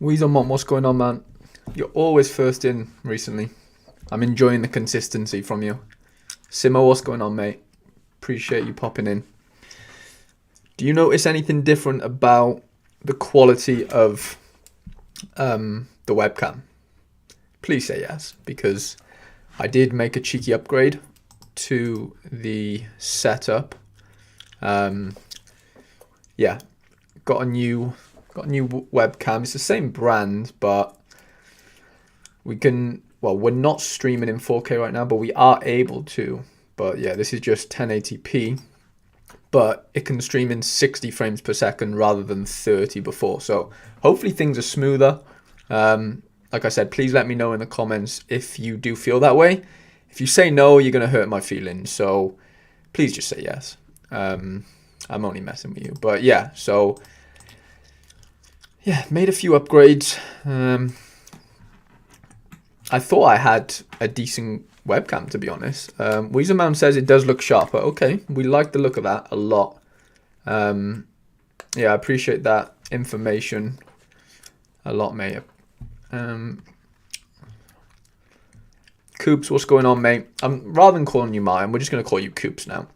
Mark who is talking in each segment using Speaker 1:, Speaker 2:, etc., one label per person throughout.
Speaker 1: Weaselmont, what's going on, man? You're always first in recently. I'm enjoying the consistency from you. Simo, what's going on, mate? Appreciate you popping in. Do you notice anything different about the quality of the webcam? Please say yes, because I did make a cheeky upgrade to the setup. Yeah, got a new webcam. It's the same brand, but we can, well, we're not streaming in 4K right now, but we are able to. But yeah, this is just 1080p, but it can stream in 60 frames per second rather than 30 before. So hopefully things are smoother. Like I said, please let me know in the comments if you do feel that way. If you say no, you're going to hurt my feelings. So please just say yes. I'm only messing with you. But yeah, so yeah, made a few upgrades. I thought I had a decent webcam, to be honest. Weezerman says it does look sharper. Okay, we like the look of that a lot. Yeah, I appreciate that information a lot, mate. Coops, what's going on, mate? Rather than calling you Martin, we're just going to call you Coops now.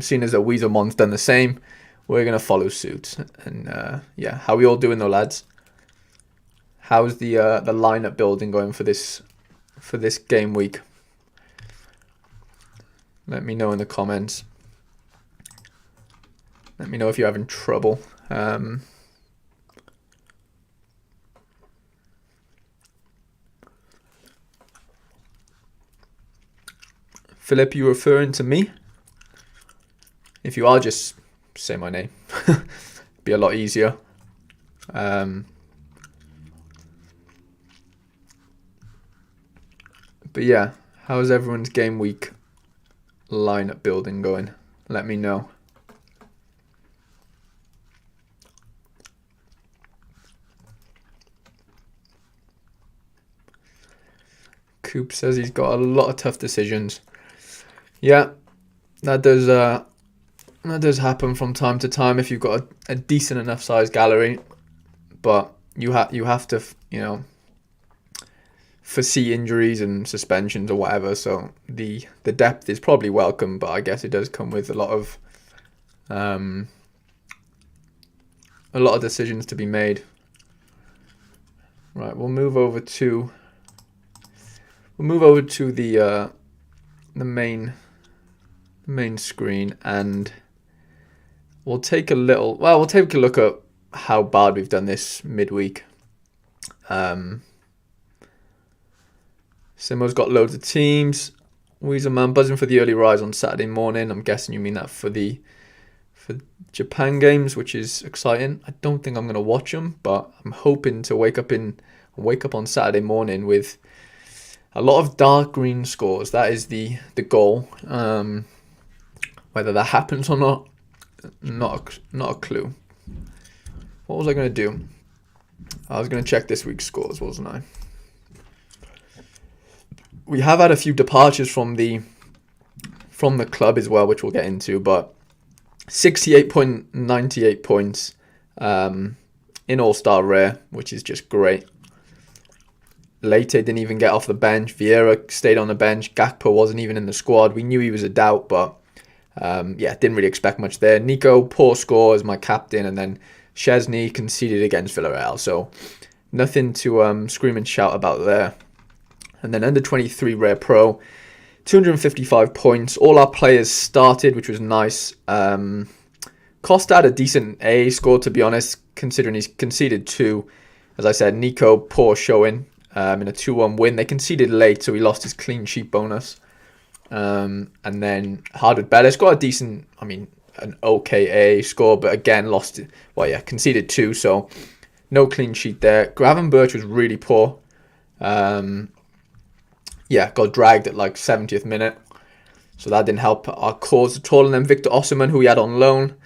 Speaker 1: Seeing as that Weezermon's done the same, we're going to follow suit. And yeah, how we all doing though, lads? How's the lineup building going for this game week? Let me know in the comments. Let me know if you're having trouble. Philip, you referring to me? If you are, just say my name. Be a lot easier. But yeah, how's everyone's game week lineup building going? Let me know. Coop says he's got a lot of tough decisions. Yeah, that does happen from time to time if you've got a decent enough size gallery, but you have to, you know, foresee injuries and suspensions or whatever. So the depth is probably welcome, but I guess it does come with a lot of decisions to be made. Right, we'll move over to the main screen, and we'll take a look at how bad we've done this midweek. Simo's got loads of teams. Weezerman buzzing for the early rise on Saturday morning. I'm guessing you mean that for Japan games, which is exciting. I don't think I'm going to watch them, but I'm hoping to wake up on Saturday morning with a lot of dark green scores. That is the goal. Whether that happens or not a clue. What was I going to do? I was going to check this week's scores, wasn't I? We have had a few departures from the club as well, which we'll get into, but 68.98 points in All-Star Rare, which is just great. Leite didn't even get off the bench. Vieira stayed on the bench. Gakpo wasn't even in the squad. We knew he was a doubt, but yeah, didn't really expect much there. Nico, poor score as my captain, and then Szczesny conceded against Villarreal, so nothing to scream and shout about there. And then under 23 Rare Pro, 255 points. All our players started, which was nice. Costa had a decent A score, to be honest, considering he's conceded 2. As I said, Nico, poor showing in a 2-1 win. They conceded late, so he lost his clean sheet bonus. And then Hardwood Bellis got a decent, an okay A score, but again, conceded 2, so no clean sheet there. Gravenberch was really poor. Yeah, got dragged at like 70th minute. So that didn't help our cause at all. And then Victor Osimhen, who we had on loan,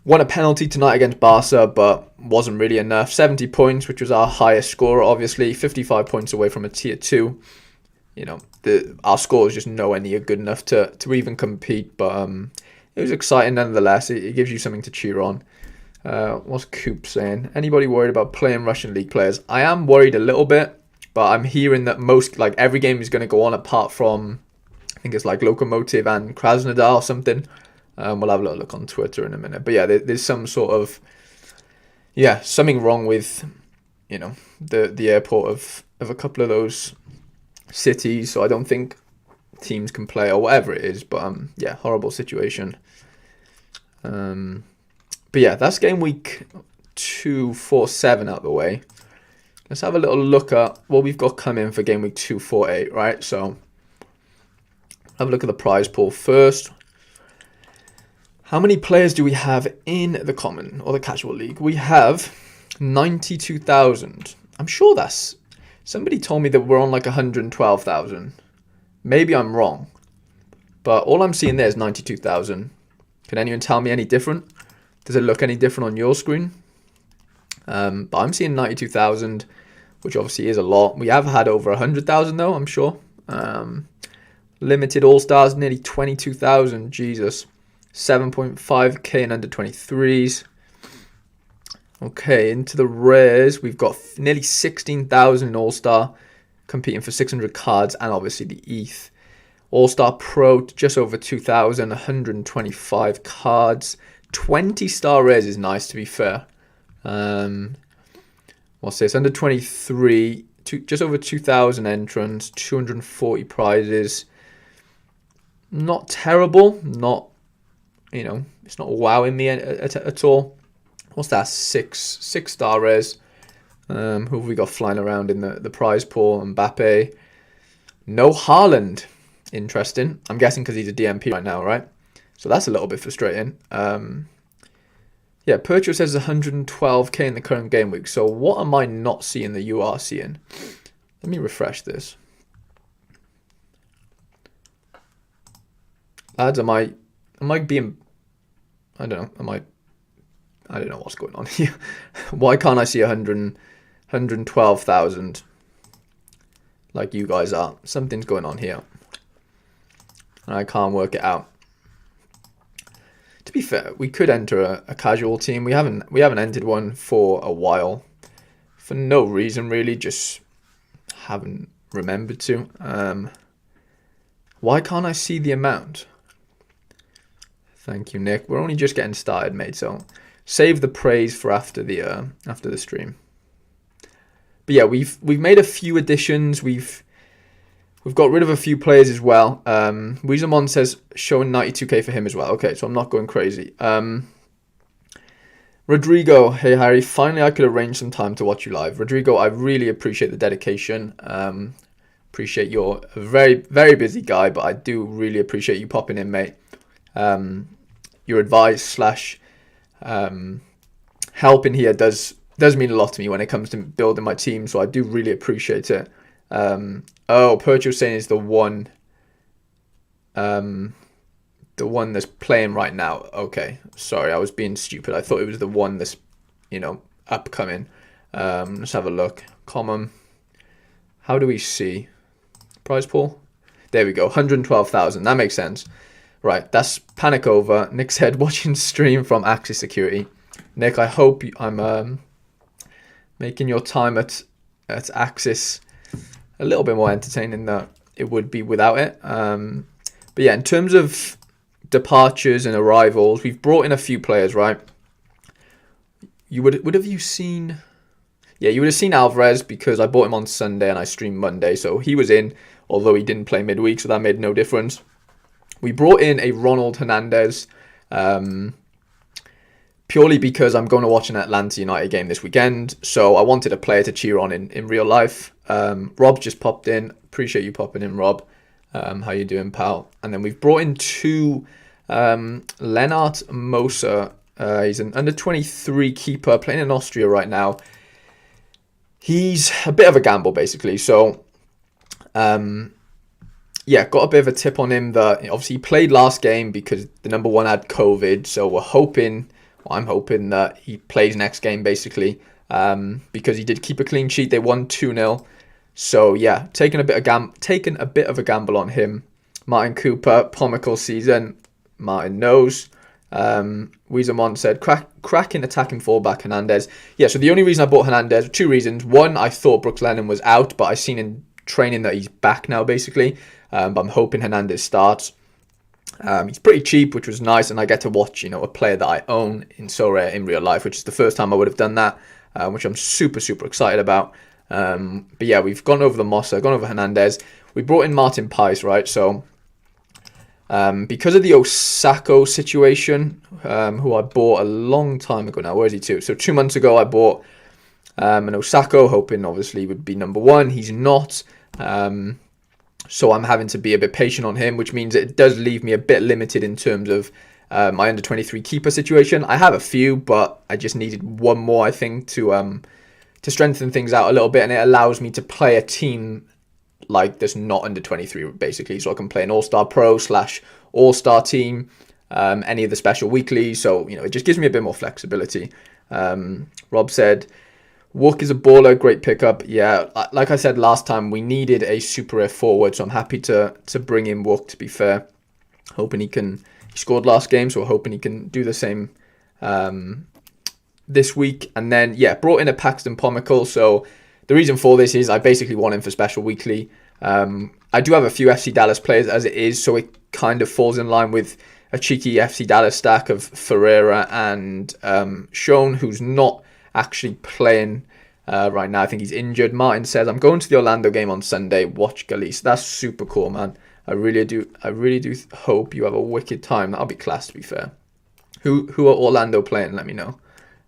Speaker 1: won a penalty tonight against Barca, but wasn't really enough. 70 points, which was our highest scorer, obviously. 55 points away from a tier 2. You know, our score is just nowhere near good enough to even compete. But it was exciting nonetheless. It gives you something to cheer on. What's Coop saying? Anybody worried about playing Russian league players? I am worried a little bit, but I'm hearing that like every game is going to go on apart from, I think it's like Lokomotiv and Krasnodar or something. We'll have a little look on Twitter in a minute. But yeah, there's some sort of, something wrong with, the airport of a couple of those cities. So I don't think teams can play or whatever it is. But horrible situation. But yeah, that's game week 247 out the way. Let's have a little look at what we've got coming for game week 248, right? So have a look at the prize pool first. How many players do we have in the common or the casual league? We have 92,000. I'm sure that's... Somebody told me that we're on like 112,000. Maybe I'm wrong. But all I'm seeing there is 92,000. Can anyone tell me any different? Does it look any different on your screen? But I'm seeing 92,000, which obviously is a lot. We have had over 100,000 though, I'm sure. Limited All-Stars, nearly 22,000. Jesus. 7.5k in under 23s. Okay, into the rares, we've got nearly 16,000 in All-Star, competing for 600 cards, and obviously the ETH. All-Star Pro, just over 2,000, 125 cards. 20 star rares is nice, to be fair. What's this? Under 23, just over 2,000 entrants, 240 prizes. Not terrible. Not, it's not wowing me at all. What's that? Six star rares. Who have we got flying around in the prize pool? Mbappe. No Haaland. Interesting. I'm guessing because he's a DMP right now, right? So that's a little bit frustrating. Purchase says 112k in the current game week. So what am I not seeing that you are seeing? Let me refresh this. Lads, am I being... I don't know. I don't know what's going on here. Why can't I see 112,000 like you guys are? Something's going on here. And I can't work it out. To be fair, we could enter a casual team. We haven't entered one for a while. For no reason really, just haven't remembered to. Why can't I see the amount? Thank you, Nick. We're only just getting started, mate, so save the praise for after the stream. But yeah, we've made a few additions. We've got rid of a few players as well. Weezamon says showing 92k for him as well. Okay, so I'm not going crazy. Rodrigo, hey Harry, finally I could arrange some time to watch you live. Rodrigo, I really appreciate the dedication. Appreciate you're a very, very busy guy, but I do really appreciate you popping in, mate. Your advice / helping here does mean a lot to me when it comes to building my team, so I do really appreciate it. Perch saying is the one that's playing right now. Okay, sorry, I was being stupid. I thought it was the one that's, upcoming. Let's have a look. Common. How do we see? Prize pool? There we go, 112,000. That makes sense. Right, that's panic over. Nick said, watching stream from Axis Security. Nick, I hope I'm making your time at Axis a little bit more entertaining than it would be without it. But yeah, in terms of departures and arrivals, we've brought in a few players, right? You would have you seen? Yeah, you would have seen Alvarez because I bought him on Sunday and I streamed Monday, so he was in, although he didn't play midweek, so that made no difference. We brought in a Ronald Hernandez purely because I'm going to watch an Atlanta United game this weekend, so I wanted a player to cheer on in real life. Rob just popped in. Appreciate you popping in, Rob. How you doing, pal? And then we've brought in two Leonard Moser. He's an under-23 keeper playing in Austria right now. He's a bit of a gamble, basically. So, yeah, got a bit of a tip on him that obviously he played last game because the number one had COVID. So I'm hoping that he plays next game, basically, because he did keep a clean sheet. They won 2-0. So yeah, taking a bit of a gamble on him. Martin Cooper, Pomical season. Martin knows. Weezermont said, cracking attacking fullback Hernandez. Yeah, so the only reason I bought Hernandez, 2 reasons. One, I thought Brooks Lennon was out, but I've seen in training that he's back now, basically. But I'm hoping Hernandez starts. He's pretty cheap, which was nice, and I get to watch, a player that I own in Sorare in real life, which is the first time I would have done that, which I'm super, super excited about. But yeah, we've gone over the Moser, gone over Hernandez. We brought in Martin Pais, right? So because of the Osako situation, who I bought a long time ago now. Where is he to? So 2 months ago, I bought an Osako, hoping obviously would be number 1. He's not. So I'm having to be a bit patient on him, which means it does leave me a bit limited in terms of my under-23 keeper situation. I have a few, but I just needed one more, I think, to strengthen things out a little bit, and it allows me to play a team like that's not under-23, basically. So I can play an All-Star Pro / All-Star team, any of the special weeklies. So, it just gives me a bit more flexibility. Rob said, Wook is a baller, great pickup. Yeah, like I said last time, we needed a super rare forward, so I'm happy to bring in Wook, to be fair. He scored last game, so hoping he can do the same this week. And then, brought in a Paxton Pomykal. So the reason for this is I basically want him for special weekly. I do have a few FC Dallas players as it is, so it kind of falls in line with a cheeky FC Dallas stack of Ferreira and Sean, who's not actually playing right now. I think he's injured. Martin says, I'm going to the Orlando game on Sunday. Watch Galice. That's super cool, man. I really do hope you have a wicked time. That'll be class, to be fair. Who are Orlando playing? Let me know.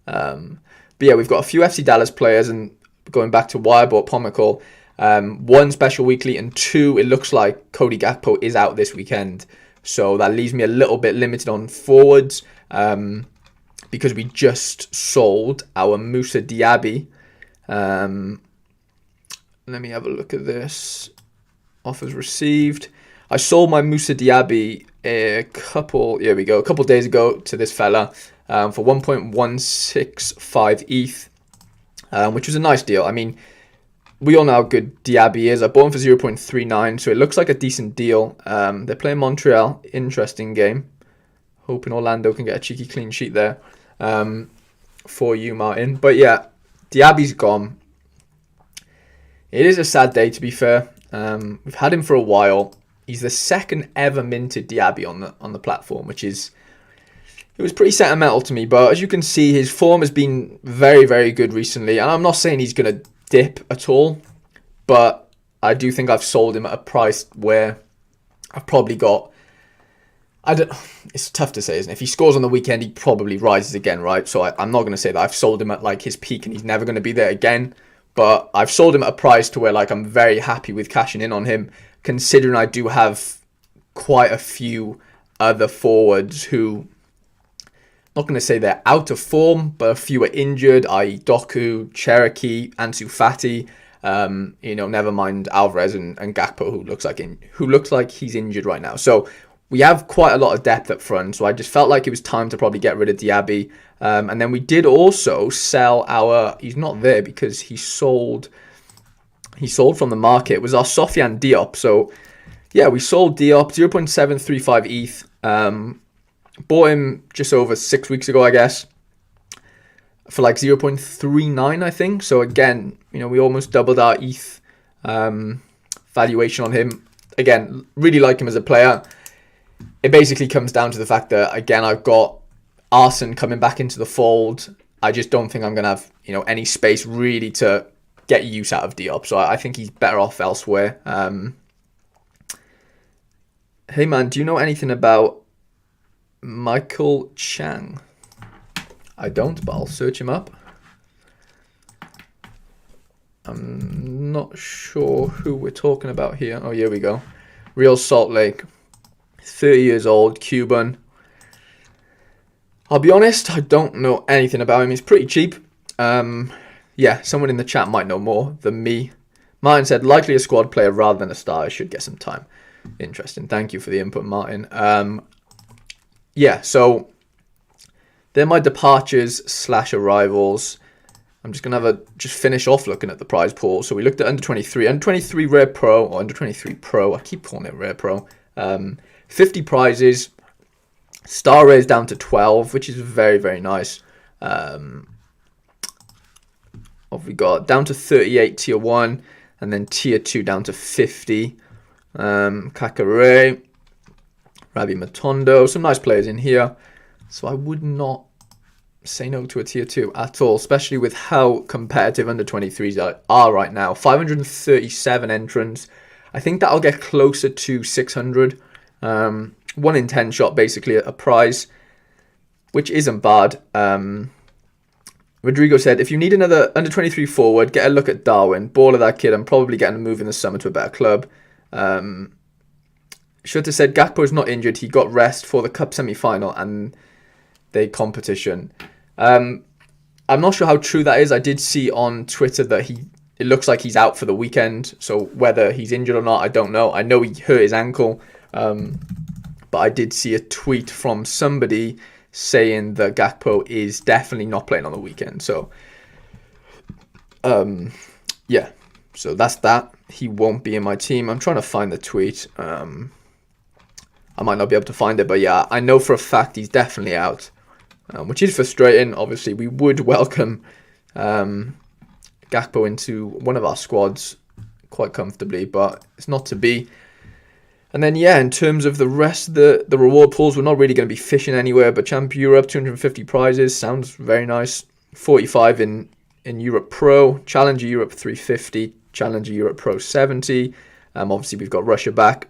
Speaker 1: But yeah, we've got a few FC Dallas players, and going back to why I bought Pomykal, 1 special weekly, and 2, it looks like Cody Gakpo is out this weekend. So that leaves me a little bit limited on forwards. Because we just sold our Moussa Diaby. Let me have a look at this. Offers received. I sold my Moussa Diaby a couple days ago to this fella for 1.165 ETH, which was a nice deal. I mean, we all know how good Diaby is. I bought him for 0.39, so it looks like a decent deal. They're playing Montreal. Interesting game. Hoping Orlando can get a cheeky clean sheet there. For you, Martin. But yeah, Diaby's gone. It is a sad day, to be fair. We've had him for a while. He's the second ever minted Diaby on the platform, it was pretty sentimental to me. But as you can see, his form has been very, very good recently. And I'm not saying he's going to dip at all, but I do think I've sold him at a price where I've probably got... it's tough to say, isn't it? If he scores on the weekend, he probably rises again, right? So I'm not going to say that I've sold him at like his peak and he's never going to be there again. But I've sold him at a price to where like I'm very happy with cashing in on him, considering I do have quite a few other forwards who, not going to say they're out of form, but a few are injured, i.e. Doku, Cherokee, Ansu Fati. Never mind Alvarez and Gakpo, who looks like he's injured right now. So we have quite a lot of depth up front, so I just felt like it was time to probably get rid of Diaby. And then we did also sell he's not there because he sold from the market, it was our Sofiane Diop. So yeah, we sold Diop, 0.735 ETH. Bought him just over 6 weeks ago, I guess, for like 0.39, I think. So again, we almost doubled our ETH valuation on him. Again, really like him as a player. It basically comes down to the fact that, again, I've got Arsene coming back into the fold. I just don't think I'm going to have, any space really to get use out of Diop. So I think he's better off elsewhere. Hey, man, do you know anything about Michael Chang? I don't, but I'll search him up. I'm not sure who we're talking about here. Oh, here we go. Real Salt Lake. 30 years old, Cuban. I'll be honest, I don't know anything about him. He's pretty cheap. Yeah, someone in the chat might know more than me. Martin said, likely a squad player rather than a star. I should get some time. Interesting. Thank you for the input, Martin. Yeah, so they're my departures / arrivals. I'm just going to just finish off looking at the prize pool. So we looked at under 23. Under 23 Rare Pro, or under 23 Pro. I keep calling it Rare Pro. 50 prizes. Star Rays down to 12, which is very, very nice. What have we got? Down to 38 tier 1, and then tier 2 down to 50. Kakare, Rabi Matondo, some nice players in here. So I would not say no to a tier 2 at all, especially with how competitive under 23s are right now. 537 entrants. I think that'll get closer to 600. 1 in 10 shot, basically a prize, which isn't bad. Rodrigo said, if you need another under 23 forward, get a look at Darwin. Baller that kid. I'm probably getting a move in the summer to a better club. Shutter said, Gakpo is not injured. He got rest for the cup semi-final and the competition. I'm not sure how true that is. I did see on Twitter that it looks like he's out for the weekend. So whether he's injured or not, I don't know. I know he hurt his ankle. But I did see a tweet from somebody saying that Gakpo is definitely not playing on the weekend. So, yeah. So that's that. He won't be in my team. I'm trying to find the tweet. I might not be able to find it. But yeah, I know for a fact he's definitely out. Which is frustrating. Obviously, we would welcome Gakpo into one of our squads quite comfortably. But it's not to be. And then, yeah, in terms of the rest of the reward pools, we're not really going to be fishing anywhere. But Champ Europe, 250 prizes. Sounds very nice. 45 in Europe Pro. Challenger Europe, 350. Challenger Europe Pro, 70. Obviously, we've got Russia back.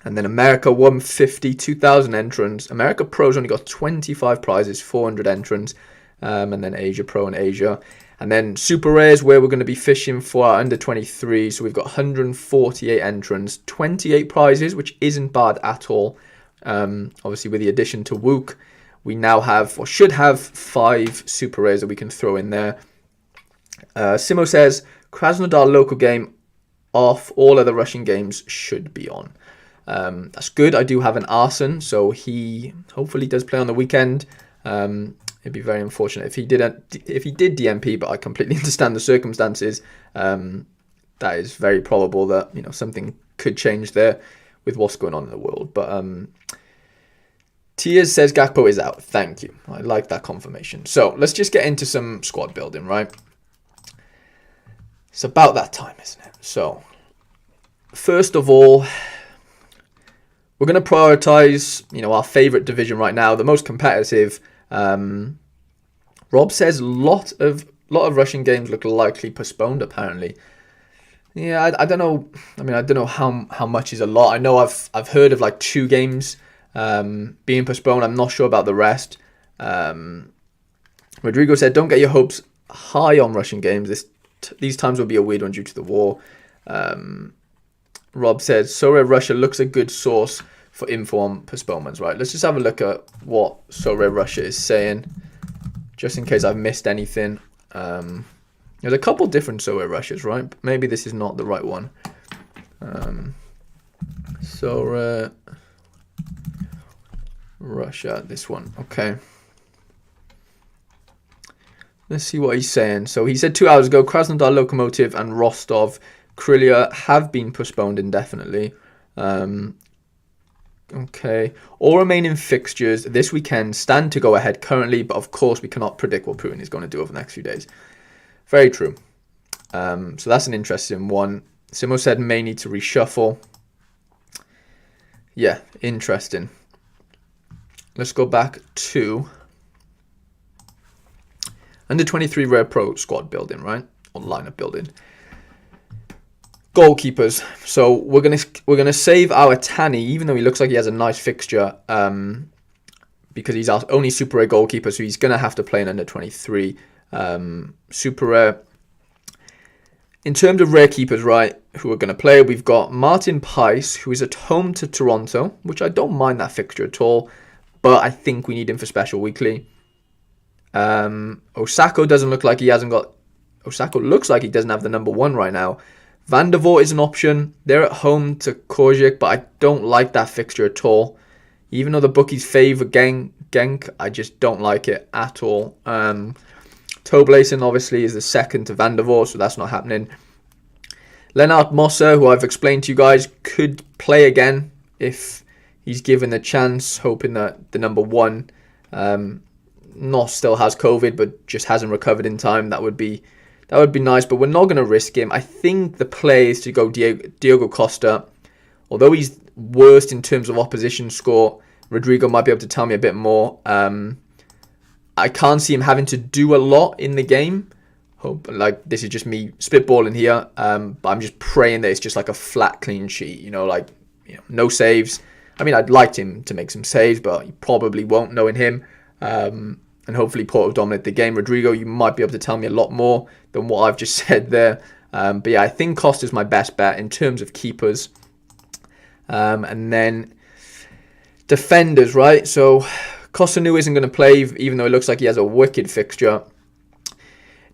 Speaker 1: And then America, 150, 2,000 entrants. America Pro's only got 25 prizes, 400 entrants. And then Asia Pro and Asia. And then Super Rares, where we're going to be fishing for our under 23. So we've got 148 entrants, 28 prizes, which isn't bad at all. Obviously, with the addition to Wook, we now have, or should have, 5 Super Rares that we can throw in there. Simo says, Krasnodar local game off. All other Russian games should be on. That's good. I do have an Arson, so he hopefully does play on the weekend. It'd be very unfortunate if he did DMP, but I completely understand the circumstances. That is very probable that something could change there with what's going on in the world. But Tiers says Gakpo is out. Thank you. I like that confirmation. So let's just get into some squad building, right? It's about that time, isn't it? So first of all, we're going to prioritize, our favorite division right now, the most competitive. Rob says a lot of Russian games look likely postponed. Apparently, yeah, I don't know. I mean, I don't know how much is a lot. I know I've heard of like 2 games being postponed. I'm not sure about the rest. Rodrigo said, "Don't get your hopes high on Russian games. These times will be a weird one due to the war." Rob says, Sorare Russia looks a good source for info on postponements. Right, let's just have a look at what Sorare Russia is saying, just in case I've missed anything. There's a couple different Sorare Russias, right? Maybe this is not the right one. Sorare Russia, this one. Okay. Let's see what he's saying. So he said 2 hours ago, Krasnodar Lokomotiv and Rostov Krylia have been postponed indefinitely. Okay. All remaining fixtures this weekend stand to go ahead currently, but of course we cannot predict what Putin is going to do over the next few days. Very true. So that's an interesting one. Simo said may need to reshuffle. Yeah, interesting. Let's go back to under 23 Rare Pro squad building, right? Or lineup building. Goalkeepers. So we're gonna save our Tani, even though he looks like he has a nice fixture, because he's our only Super Rare goalkeeper, so he's gonna have to play in under 23 Super Rare. In terms of rare keepers, right, who are gonna play, we've got Martin Peiss, who is at home to Toronto, which I don't mind that fixture at all, but I think we need him for special weekly. Osako doesn't look like he hasn't got. Osako looks like he doesn't have the number 1 right now. Van der Voort is an option. They're at home to Korjik, but I don't like that fixture at all. Even though the bookies favour Genk, I just don't like it at all. Toblason obviously is the second to Van der Voort, so that's not happening. Leonard Moser, who I've explained to you guys, could play again if he's given a chance, hoping that the number one not still has COVID, but just hasn't recovered in time. That would be nice, but we're not going to risk him. I think the play is to go Diogo Costa. Although he's worst in terms of opposition score, Rodrigo might be able to tell me a bit more. I can't see him having to do a lot in the game. Like, this is just me spitballing here, but I'm just praying that it's just like a flat clean sheet. No saves. I mean, I'd like him to make some saves, but he probably won't, knowing him. And hopefully Porto dominate the game. Rodrigo, you might be able to tell me a lot more than what I've just said there. But yeah, I think Costa's my best bet in terms of keepers. And then defenders, right? So Costa isn't going to play, even though it looks like he has a wicked fixture.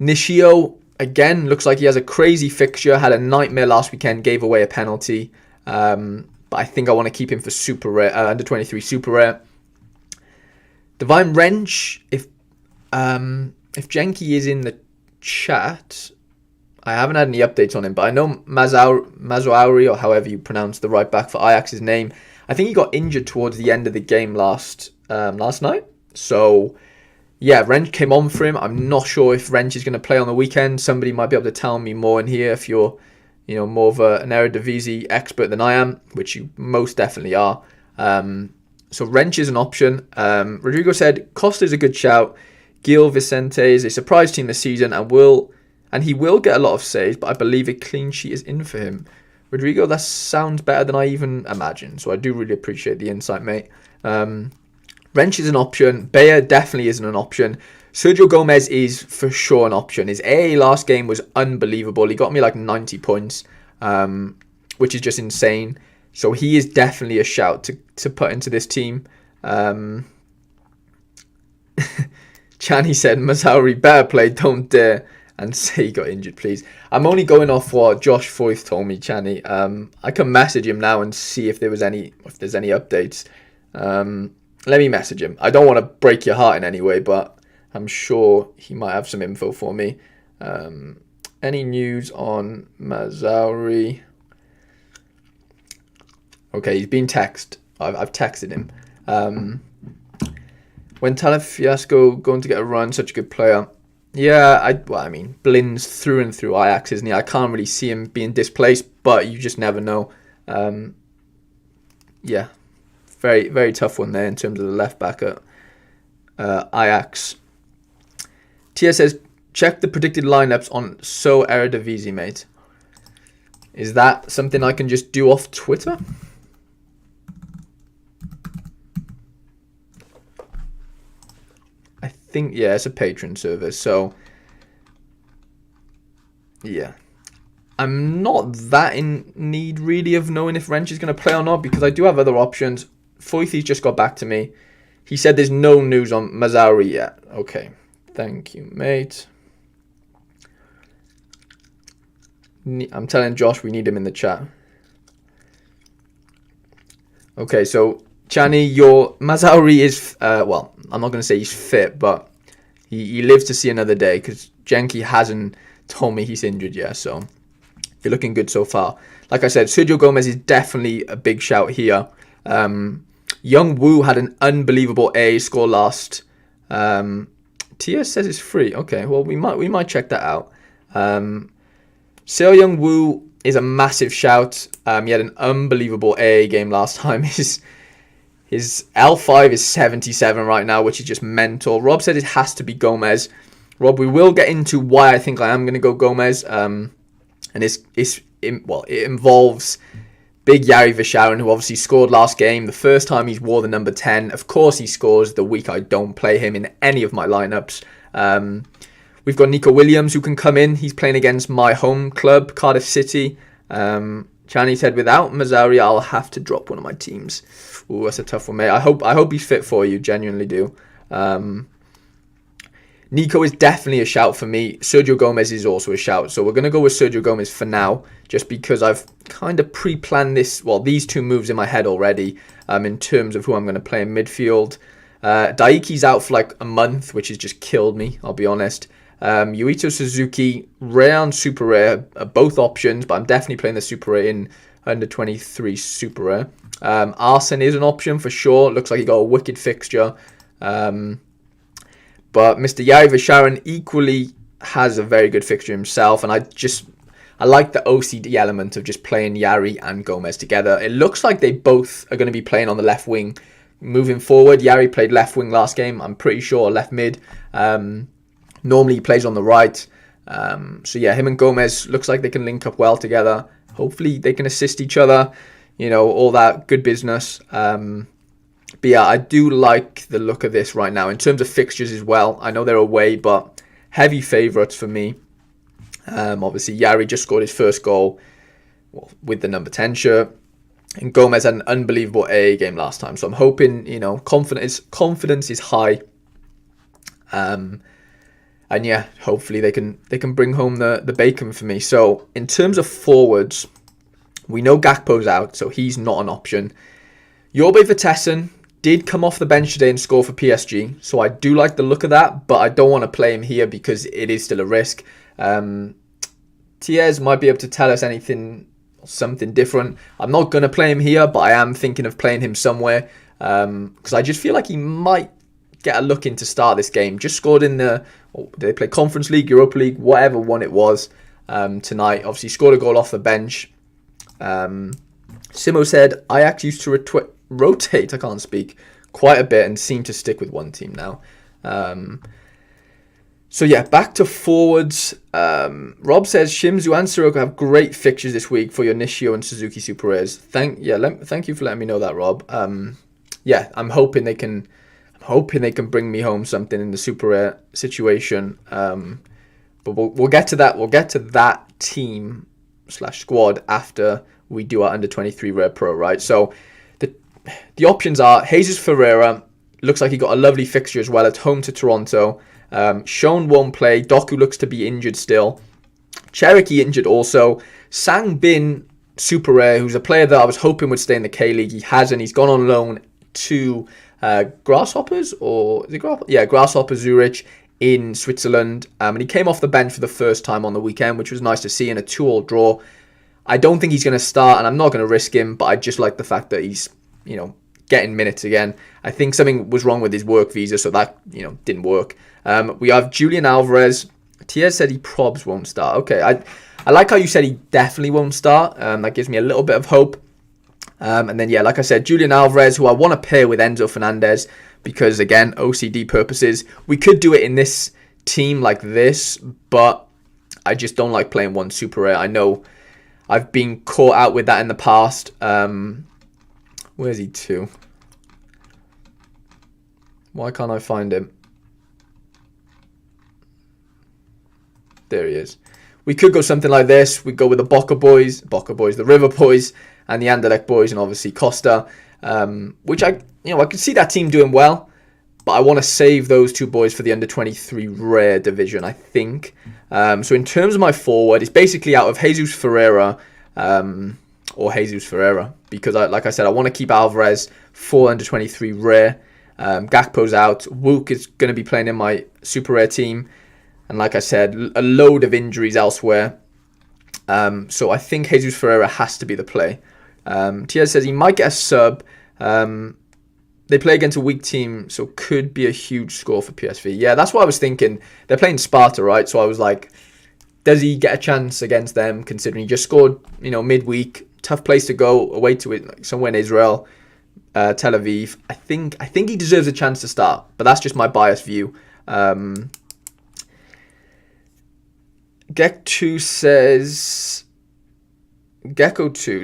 Speaker 1: Nishio, again, looks like he has a crazy fixture. Had a nightmare last weekend, gave away a penalty. But I think I want to keep him for super rare, under 23 super rare. Divine Wrench, if Jenki is in the chat, I haven't had any updates on him, but I know Mazouri, or however you pronounce the right back for Ajax's name, I think he got injured towards the end of the game last night. So yeah, Wrench came on for him. I'm not sure if Wrench is going to play on the weekend. Somebody might be able to tell me more in here if you're more of an Eredivisie expert than I am, which you most definitely are. So Wrench is an option. Rodrigo said Costa is a good shout. Gil Vicente is a surprise team this season and he will get a lot of saves, but I believe a clean sheet is in for him. Rodrigo, that sounds better than I even imagined, so I do really appreciate the insight, mate. Wrench is an option. Bayer definitely isn't an option. Sergio Gomez is for sure an option. His AA last game was unbelievable. He got me like 90 points, which is just insane. So he is definitely a shout to put into this team. Chani said, Mazouri, better play, don't dare. And say he got injured, please. I'm only going off what Josh Foyth told me, Chani. I can message him now and see if there's any updates. Let me message him. I don't want to break your heart in any way, but I'm sure he might have some info for me. Any news on Mazouri? Okay, he's been texted. I've texted him. When Talafiasco going to get a run, such a good player. Yeah, I mean, Blin's through and through Ajax, isn't he? I can't really see him being displaced, but you just never know. Yeah, very, very tough one there in terms of the left back at Ajax. Tia says, check the predicted lineups on So Eredivisie, mate. Is that something I can just do off Twitter? I think, yeah, it's a patron service, so yeah. I'm not that in need, really, of knowing if Wrench is going to play or not, because I do have other options. Foythy's just got back to me. He said there's no news on Mazouri yet. Okay, thank you, mate. I'm telling Josh we need him in the chat. Okay, so Chani, your Mazouri is, well, I'm not going to say he's fit, but he lives to see another day, because Jenki hasn't told me he's injured yet, so you're looking good so far. Like I said, Sergio Gomez is definitely a big shout here. Young Woo had an unbelievable A score last. Tia says it's free. Okay, well, we might check that out. Seo Young Woo is a massive shout. He had an unbelievable AA game last time. His L5 is 77 right now, which is just mental. Rob said it has to be Gomez. Rob, we will get into why I think I am going to go Gomez. And it involves big Yari Visharan, who obviously scored last game. The first time he's wore the number 10. Of course he scores the week I don't play him in any of my lineups. We've got Nico Williams, who can come in. He's playing against my home club, Cardiff City. Chani said, without Mazouri, I'll have to drop one of my teams. Ooh, that's a tough one, mate. I hope he's fit for you. Genuinely do. Nico is definitely a shout for me. Sergio Gomez is also a shout. So we're going to go with Sergio Gomez for now, just because I've kind of pre-planned these two moves in my head already, in terms of who I'm going to play in midfield. Daiki's out for like a month, which has just killed me, I'll be honest. Yuito Suzuki, rare and super rare are both options, but I'm definitely playing the super rare in under 23 Super Rare. Arsene is an option for sure. Looks like he got a wicked fixture. But Mr. Yari Visharan equally has a very good fixture himself. And I like the OCD element of just playing Yari and Gomez together. It looks like they both are going to be playing on the left wing moving forward. Yari played left wing last game, I'm pretty sure, left mid. Normally he plays on the right. So yeah, him and Gomez looks like they can link up well together. Hopefully they can assist each other, all that good business. But yeah, I do like the look of this right now. In terms of fixtures as well, I know they're away, but heavy favourites for me. Obviously, Yari just scored his first goal with the number 10 shirt. And Gomez had an unbelievable AA game last time. So I'm hoping, confidence is high. And yeah, hopefully they can bring home the bacon for me. So in terms of forwards, we know Gakpo's out, so he's not an option. Jorbe Vertessen did come off the bench today and score for PSG. So I do like the look of that, but I don't want to play him here because it is still a risk. Thiers might be able to tell us something different. I'm not going to play him here, but I am thinking of playing him somewhere because I just feel like he might get a look in to start this game. Just scored in they play Conference League, Europa League, whatever one it was tonight. Obviously scored a goal off the bench. Simo said, Ajax used to rotate, I can't speak, quite a bit and seem to stick with one team now. So yeah, back to forwards. Rob says Shimzu and Siroko have great fixtures this week for your Nishio and Suzuki Super Rares. Thank you for letting me know that, Rob. Yeah, I'm hoping they can bring me home something in the Super Rare situation. But we'll get to that. We'll get to that team / squad after we do our under 23 Rare Pro, right? So the options are Jesus Ferreira. Looks like he got a lovely fixture as well. It's home to Toronto. Sean won't play. Doku looks to be injured still. Cherokee injured also. Sang Bin, super rare, who's a player that I was hoping would stay in the K-League. He hasn't. He's gone on loan to Grasshoppers, or is it Grasshoppers? Yeah, Grasshopper Zurich in Switzerland. And he came off the bench for the first time on the weekend, which was nice to see in a 2-2 draw. I don't think he's going to start, and I'm not going to risk him, but I just like the fact that he's, getting minutes again. I think something was wrong with his work visa, so that, didn't work. We have Julian Alvarez. Thiers said he probs won't start. Okay, I like how you said he definitely won't start. That gives me a little bit of hope. And then, yeah, like I said, Julian Alvarez, who I want to pair with Enzo Fernandez, because, again, OCD purposes. We could do it in this team like this, but I just don't like playing one super rare. I know I've been caught out with that in the past. Where's he to? Why can't I find him? There he is. We could go something like this. We go with the Boca Boys, the River Boys, and the Anderlecht Boys, and obviously Costa, which I could see that team doing well, but I want to save those two boys for the under 23 rare division, I think. So in terms of my forward, it's basically out of Jesus Ferreira, because like I said, I want to keep Alvarez for under 23 rare. Gakpo's out. Wook is going to be playing in my super rare team. And like I said, a load of injuries elsewhere. So I think Jesus Ferreira has to be the play. Thiers says he might get a sub. They play against a weak team, so could be a huge score for PSV. Yeah, that's what I was thinking. They're playing Sparta, right? So I was like, does he get a chance against them, considering he just scored, midweek? Tough place to go, away to it, like somewhere in Israel, Tel Aviv. I think he deserves a chance to start, but that's just my biased view. Gecko2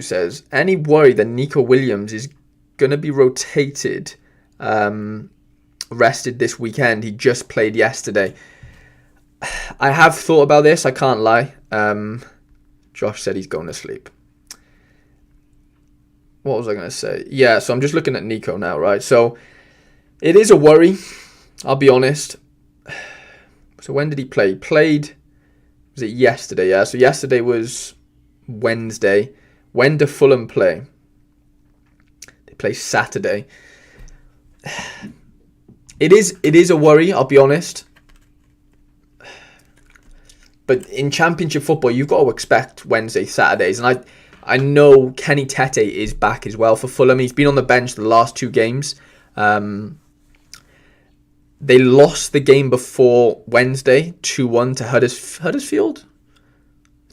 Speaker 1: says, any worry that Nico Williams is going to be rotated, rested this weekend? He just played yesterday. I have thought about this, I can't lie. Josh said he's going to sleep. What was I going to say? Yeah, so I'm just looking at Nico now, right? So it is a worry, I'll be honest. So when did he play? He played, was it yesterday? Yeah, so yesterday was Wednesday. When do Fulham play? They play Saturday. It is a worry, I'll be honest. But in Championship football, you've got to expect Wednesday, Saturdays. And I know Kenny Tete is back as well for Fulham. He's been on the bench the last 2 games. They lost the game before Wednesday, 2-1 to Huddersfield?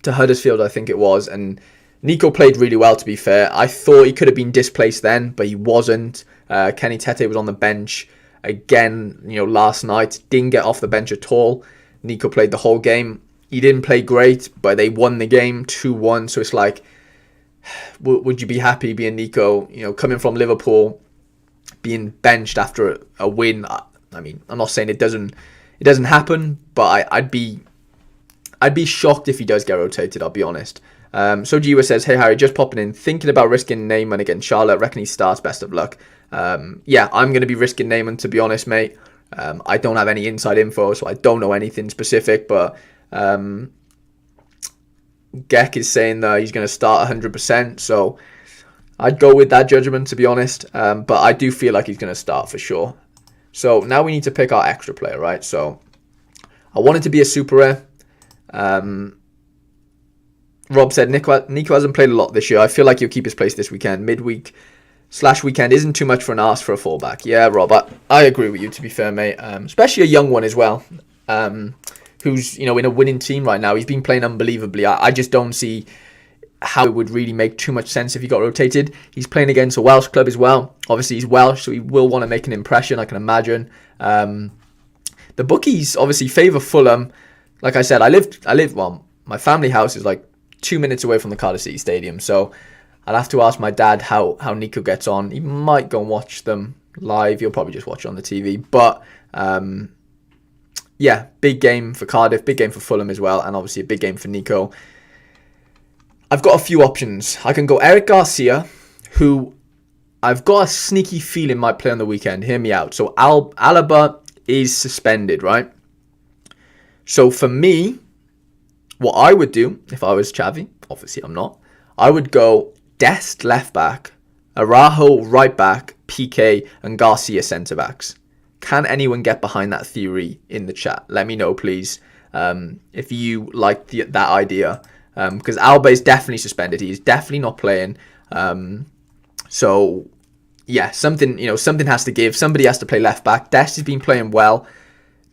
Speaker 1: To Huddersfield, I think it was. And Nico played really well, to be fair. I thought he could have been displaced then, but he wasn't. Kenny Tete was on the bench again, last night. Didn't get off the bench at all. Nico played the whole game. He didn't play great, but they won the game 2-1. So it's like, would you be happy being Nico, coming from Liverpool, being benched after a win? I mean, I'm not saying it doesn't happen, but I'd be shocked if he does get rotated, I'll be honest. So Jiwa says, hey Harry, just popping in, thinking about risking Neyman against Charlotte, reckon he starts, best of luck. Yeah, I'm going to be risking Neyman, to be honest, mate. I don't have any inside info, so I don't know anything specific, but Gek is saying that he's going to start 100%, so I'd go with that judgment, to be honest, but I do feel like he's going to start for sure. So now we need to pick our extra player, right? So I want it to be a super rare. Rob said, Nico hasn't played a lot this year. I feel like he'll keep his place this weekend. Midweek/weekend isn't too much for an ask for a fullback. Yeah, Rob, I agree with you, to be fair, mate. Especially a young one as well, who's, in a winning team right now. He's been playing unbelievably. I just don't see how it would really make too much sense if he got rotated. He's playing against a Welsh club as well. Obviously, he's Welsh, so he will want to make an impression, I can imagine. The bookies obviously favour Fulham. Like I said, my family house is like 2 minutes away from the Cardiff City Stadium, so I'll have to ask my dad how Nico gets on. He might go and watch them live. He'll probably just watch it on the TV. But yeah, big game for Cardiff, big game for Fulham as well, and obviously a big game for Nico. I've got a few options. I can go Eric Garcia, who I've got a sneaky feeling might play on the weekend. Hear me out. So Alaba is suspended, right? So for me, what I would do if I was Xavi, obviously I'm not, I would go Dest left back, Araujo right back, PK and Garcia centre backs. Can anyone get behind that theory in the chat? Let me know, please, if you like that idea. Because Alba is definitely suspended. He is definitely not playing. So yeah, something has to give. Somebody has to play left back. Dest has been playing well.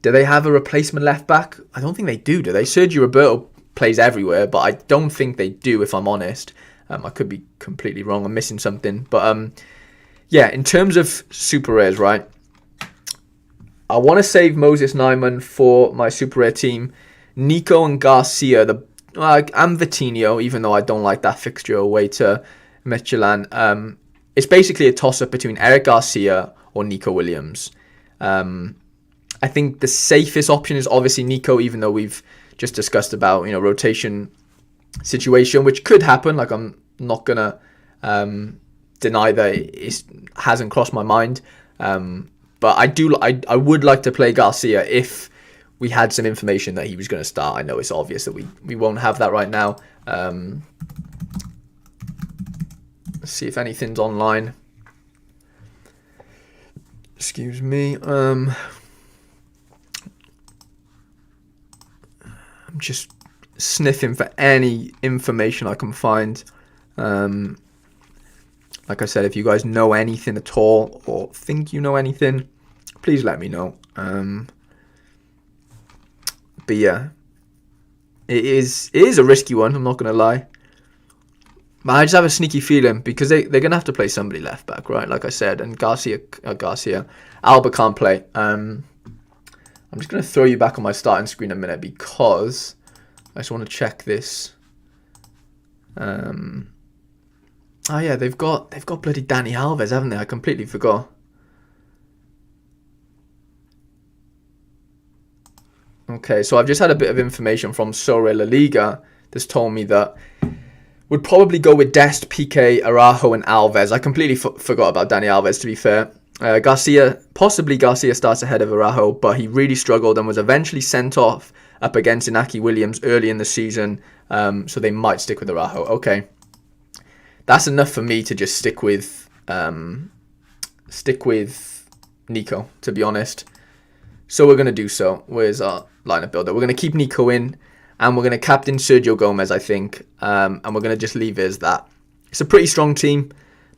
Speaker 1: Do they have a replacement left back? I don't think they do they? Sergio Roberto plays everywhere, but I don't think they do, if I'm honest. I could be completely wrong. I'm missing something. But yeah, in terms of super rares, right? I want to save Moses Nyman for my super rare team. Nico and Garcia, and Vitinho, even though I don't like that fixture away to Midtjylland. It's basically a toss-up between Eric Garcia or Nico Williams. I think the safest option is obviously Nico, even though we've just discussed about, rotation situation, which could happen. Like, I'm not going to deny that it hasn't crossed my mind. But I would like to play Garcia if we had some information that he was going to start. I know it's obvious that we won't have that right now. Let's see if anything's online. Excuse me. I'm just sniffing for any information I can find. Like I said, if you guys know anything at all or think you know anything, please let me know. But yeah, it is a risky one, I'm not going to lie. But I just have a sneaky feeling because they're going to have to play somebody left back, right? Like I said, and Garcia, Alba can't play. I'm just going to throw you back on my starting screen a minute because I just want to check this. Oh yeah, they've got bloody Dani Alves, haven't they? I completely forgot. Okay, so I've just had a bit of information from Sorare La Liga that's told me that would probably go with Dest, PK, Araujo and Alves. I completely forgot about Dani Alves, to be fair. Garcia starts ahead of Araujo, but he really struggled and was eventually sent off up against Inaki Williams early in the season, so they might stick with Araujo. Okay, that's enough for me to just stick with Nico, to be honest. So we're going to do so. Where's our lineup builder? We're going to keep Nico in, and we're going to captain Sergio Gomez, I think, and we're going to just leave it as that. it's a pretty strong team.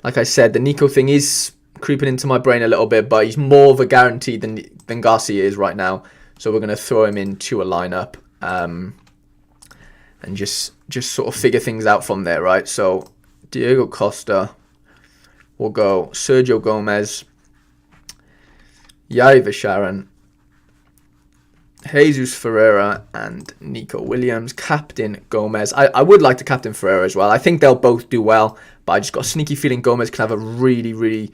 Speaker 1: Like I said, the Nico thing is creeping into my brain a little bit, but he's more of a guarantee than Garcia is right now. So we're going to throw him into a lineup and just sort of figure things out from there, right? So Diego Costa will go Sergio Gomez, Yaiva Sharon, Jesus Ferreira, and Nico Williams. Captain Gomez. I would like to captain Ferreira as well. I think they'll both do well, but I just got a sneaky feeling Gomez can have a really, really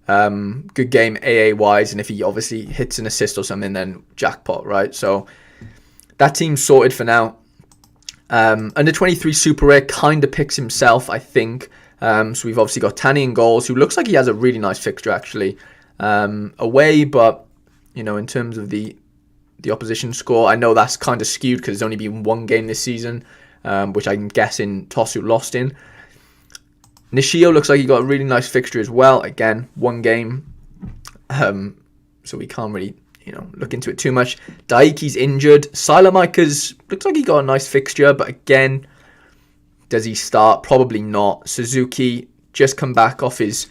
Speaker 1: good game AA-wise, and if he obviously hits an assist or something, then jackpot, right? So that team's sorted for now. Under 23 Super Rare kind of picks himself, I think. So we've obviously got Tani in goals, who looks like he has a really nice fixture, actually. Away, but, in terms of the opposition score, I know that's kind of skewed because there's only been one game this season, which I'm guessing Tosu lost in. Nishio looks like he got a really nice fixture as well. Again, one game. So we can't really, look into it too much. Daiki's injured. Silamika's looks like he got a nice fixture, but again, does he start? Probably not. Suzuki just come back off his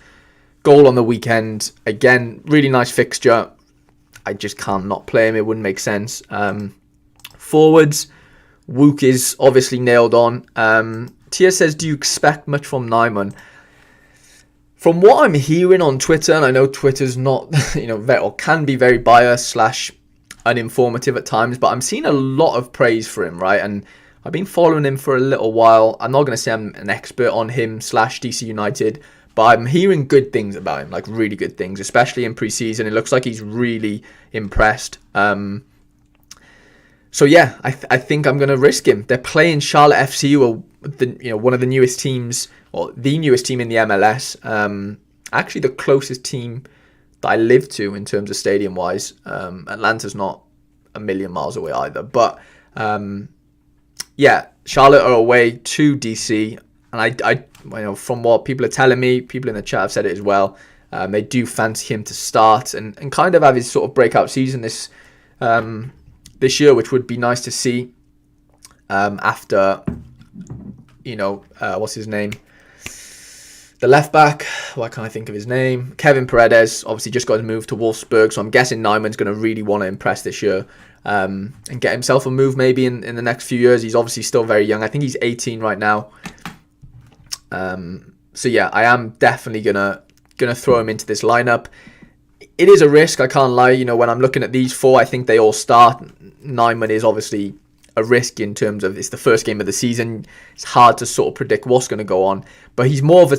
Speaker 1: goal on the weekend. Again, really nice fixture. I just can't not play him. It wouldn't make sense. Forwards, Wook is obviously nailed on. Tia says, do you expect much from Nyman? From what I'm hearing on Twitter, and I know Twitter's not, or can be very biased / uninformative at times, but I'm seeing a lot of praise for him, right? And I've been following him for a little while. I'm not going to say I'm an expert on him / DC United, but I'm hearing good things about him, like really good things, especially in pre-season. It looks like he's really impressed. So yeah, I think I'm going to risk him. They're playing Charlotte FC, who are one of the newest teams, or the newest team in the MLS. Actually, the closest team that I live to in terms of stadium-wise. Atlanta's not a million miles away either. But yeah, Charlotte are away to DC, and I from what people are telling me, people in the chat have said it as well. They do fancy him to start and kind of have his sort of breakout season this year, which would be nice to see. After, what's his name? The left back, why can't I think of his name? Kevin Paredes, obviously just got his move to Wolfsburg, so I'm guessing Nyman's going to really want to impress this year and get himself a move maybe in the next few years. He's obviously still very young. I think he's 18 right now. So yeah, I am definitely gonna throw him into this lineup. It is a risk, I can't lie. When I'm looking at these four, I think they all start. Nyman is obviously a risk in terms of it's the first game of the season. It's hard to sort of predict what's going to go on, but he's more of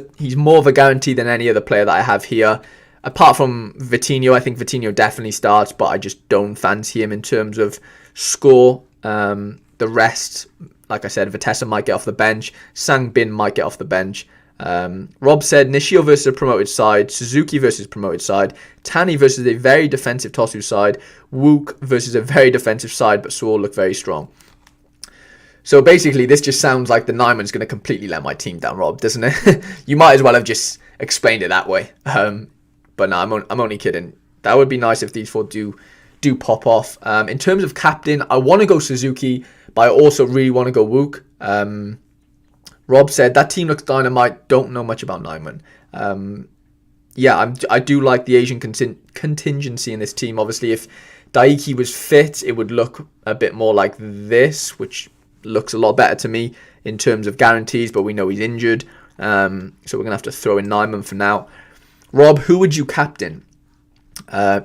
Speaker 1: a guarantee than any other player that I have here. Apart from Vitinho, I think Vitinho definitely starts, but I just don't fancy him in terms of score. The rest, like I said, Vitesse might get off the bench. Sang Bin might get off the bench. Rob said Nishio versus a promoted side, Suzuki versus promoted side, Tani versus a very defensive Tosu side, Wook versus a very defensive side, but all look very strong. So basically, this just sounds like the Nyman's going to completely let my team down, Rob, doesn't it? You might as well have just explained it that way. But no, I'm only kidding. That would be nice if these four do pop off. In terms of captain, I want to go Suzuki, but I also really want to go Wook. Rob said, that team looks dynamite. Don't know much about Nyman. I do like the Asian contingency in this team. Obviously, if Daiki was fit, it would look a bit more like this, which looks a lot better to me in terms of guarantees, but we know he's injured. So we're going to have to throw in Nyman for now. Rob, who would you captain?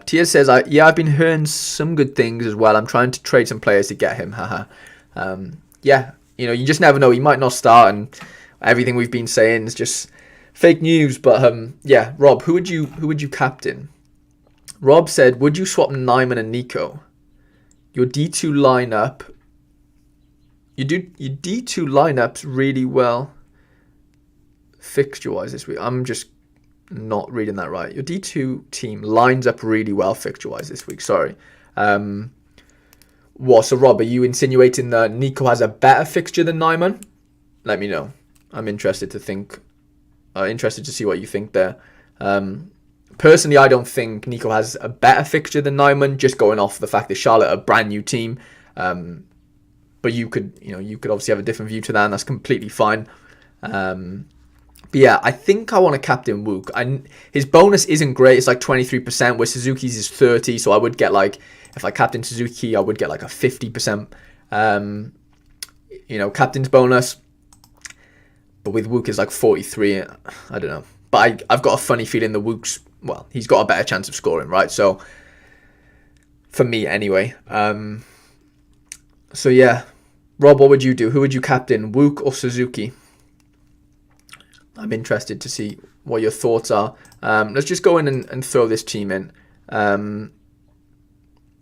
Speaker 1: Tia says, I've been hearing some good things as well. I'm trying to trade some players to get him. You just never know. He might not start, and everything we've been saying is just fake news. But Rob, who would you captain? Rob said, would you swap Nyman and Nico? Your D2 lineup. Your D2 lineups really well fixture-wise this week. I'm just not reading that right. Your D2 team lines up really well fixture-wise this week. Sorry. So Rob, are you insinuating that Nico has a better fixture than Nyman? Let me know. I'm interested to see what you think there. Personally, I don't think Nico has a better fixture than Nyman, just going off the fact that Charlotte are a brand new team. But you could obviously have a different view to that, and that's completely fine. But yeah, I think I want to captain Wook. His bonus isn't great. It's like 23%, where Suzuki's is 30. So I would get like, if I captain Suzuki, I would get like a 50%, captain's bonus. But with Wook, it's like 43. I don't know. But I've got a funny feeling the Wook's, well, he's got a better chance of scoring, right? So, for me anyway. So yeah. Rob, what would you do? Who would you captain, Wook or Suzuki? I'm interested to see what your thoughts are. Let's just go in and throw this team in.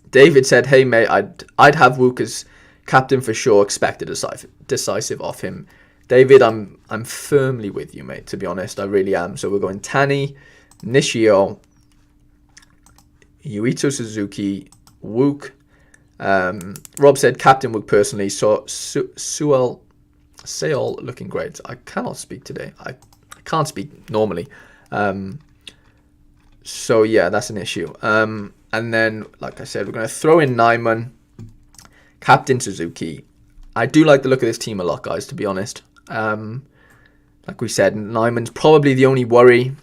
Speaker 1: David said, "Hey mate, I'd have Wook as captain for sure. Expect a decisive off him." David, I'm firmly with you, mate. To be honest, I really am. So we're going Tani, Nishio, Yuito Suzuki, Wook. Rob said captain Wook personally. So Seol looking great. I cannot speak today. I can't speak normally. So yeah, that's an issue. And then, like I said, we're going to throw in Nyman, captain Suzuki. I do like the look of this team a lot, guys, to be honest. Like we said, Nyman's probably the only worry.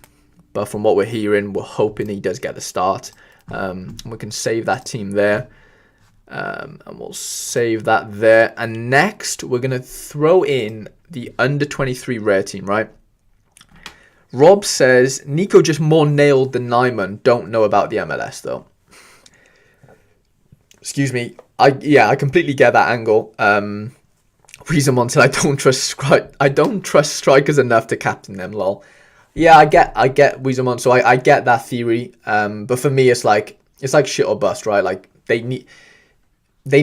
Speaker 1: But from what we're hearing, we're hoping he does get the start. And we can save that team there. And we'll save that there. And next, we're going to throw in the under-23 rare team, right? Rob says, Nico just more nailed than Nyman. Don't know about the MLS, though. Excuse me. I completely get that angle. Reason said, I don't trust strikers enough to captain them, lol. Yeah, I get Weezermon, so I get that theory. But for me, it's like shit or bust, right? Like, they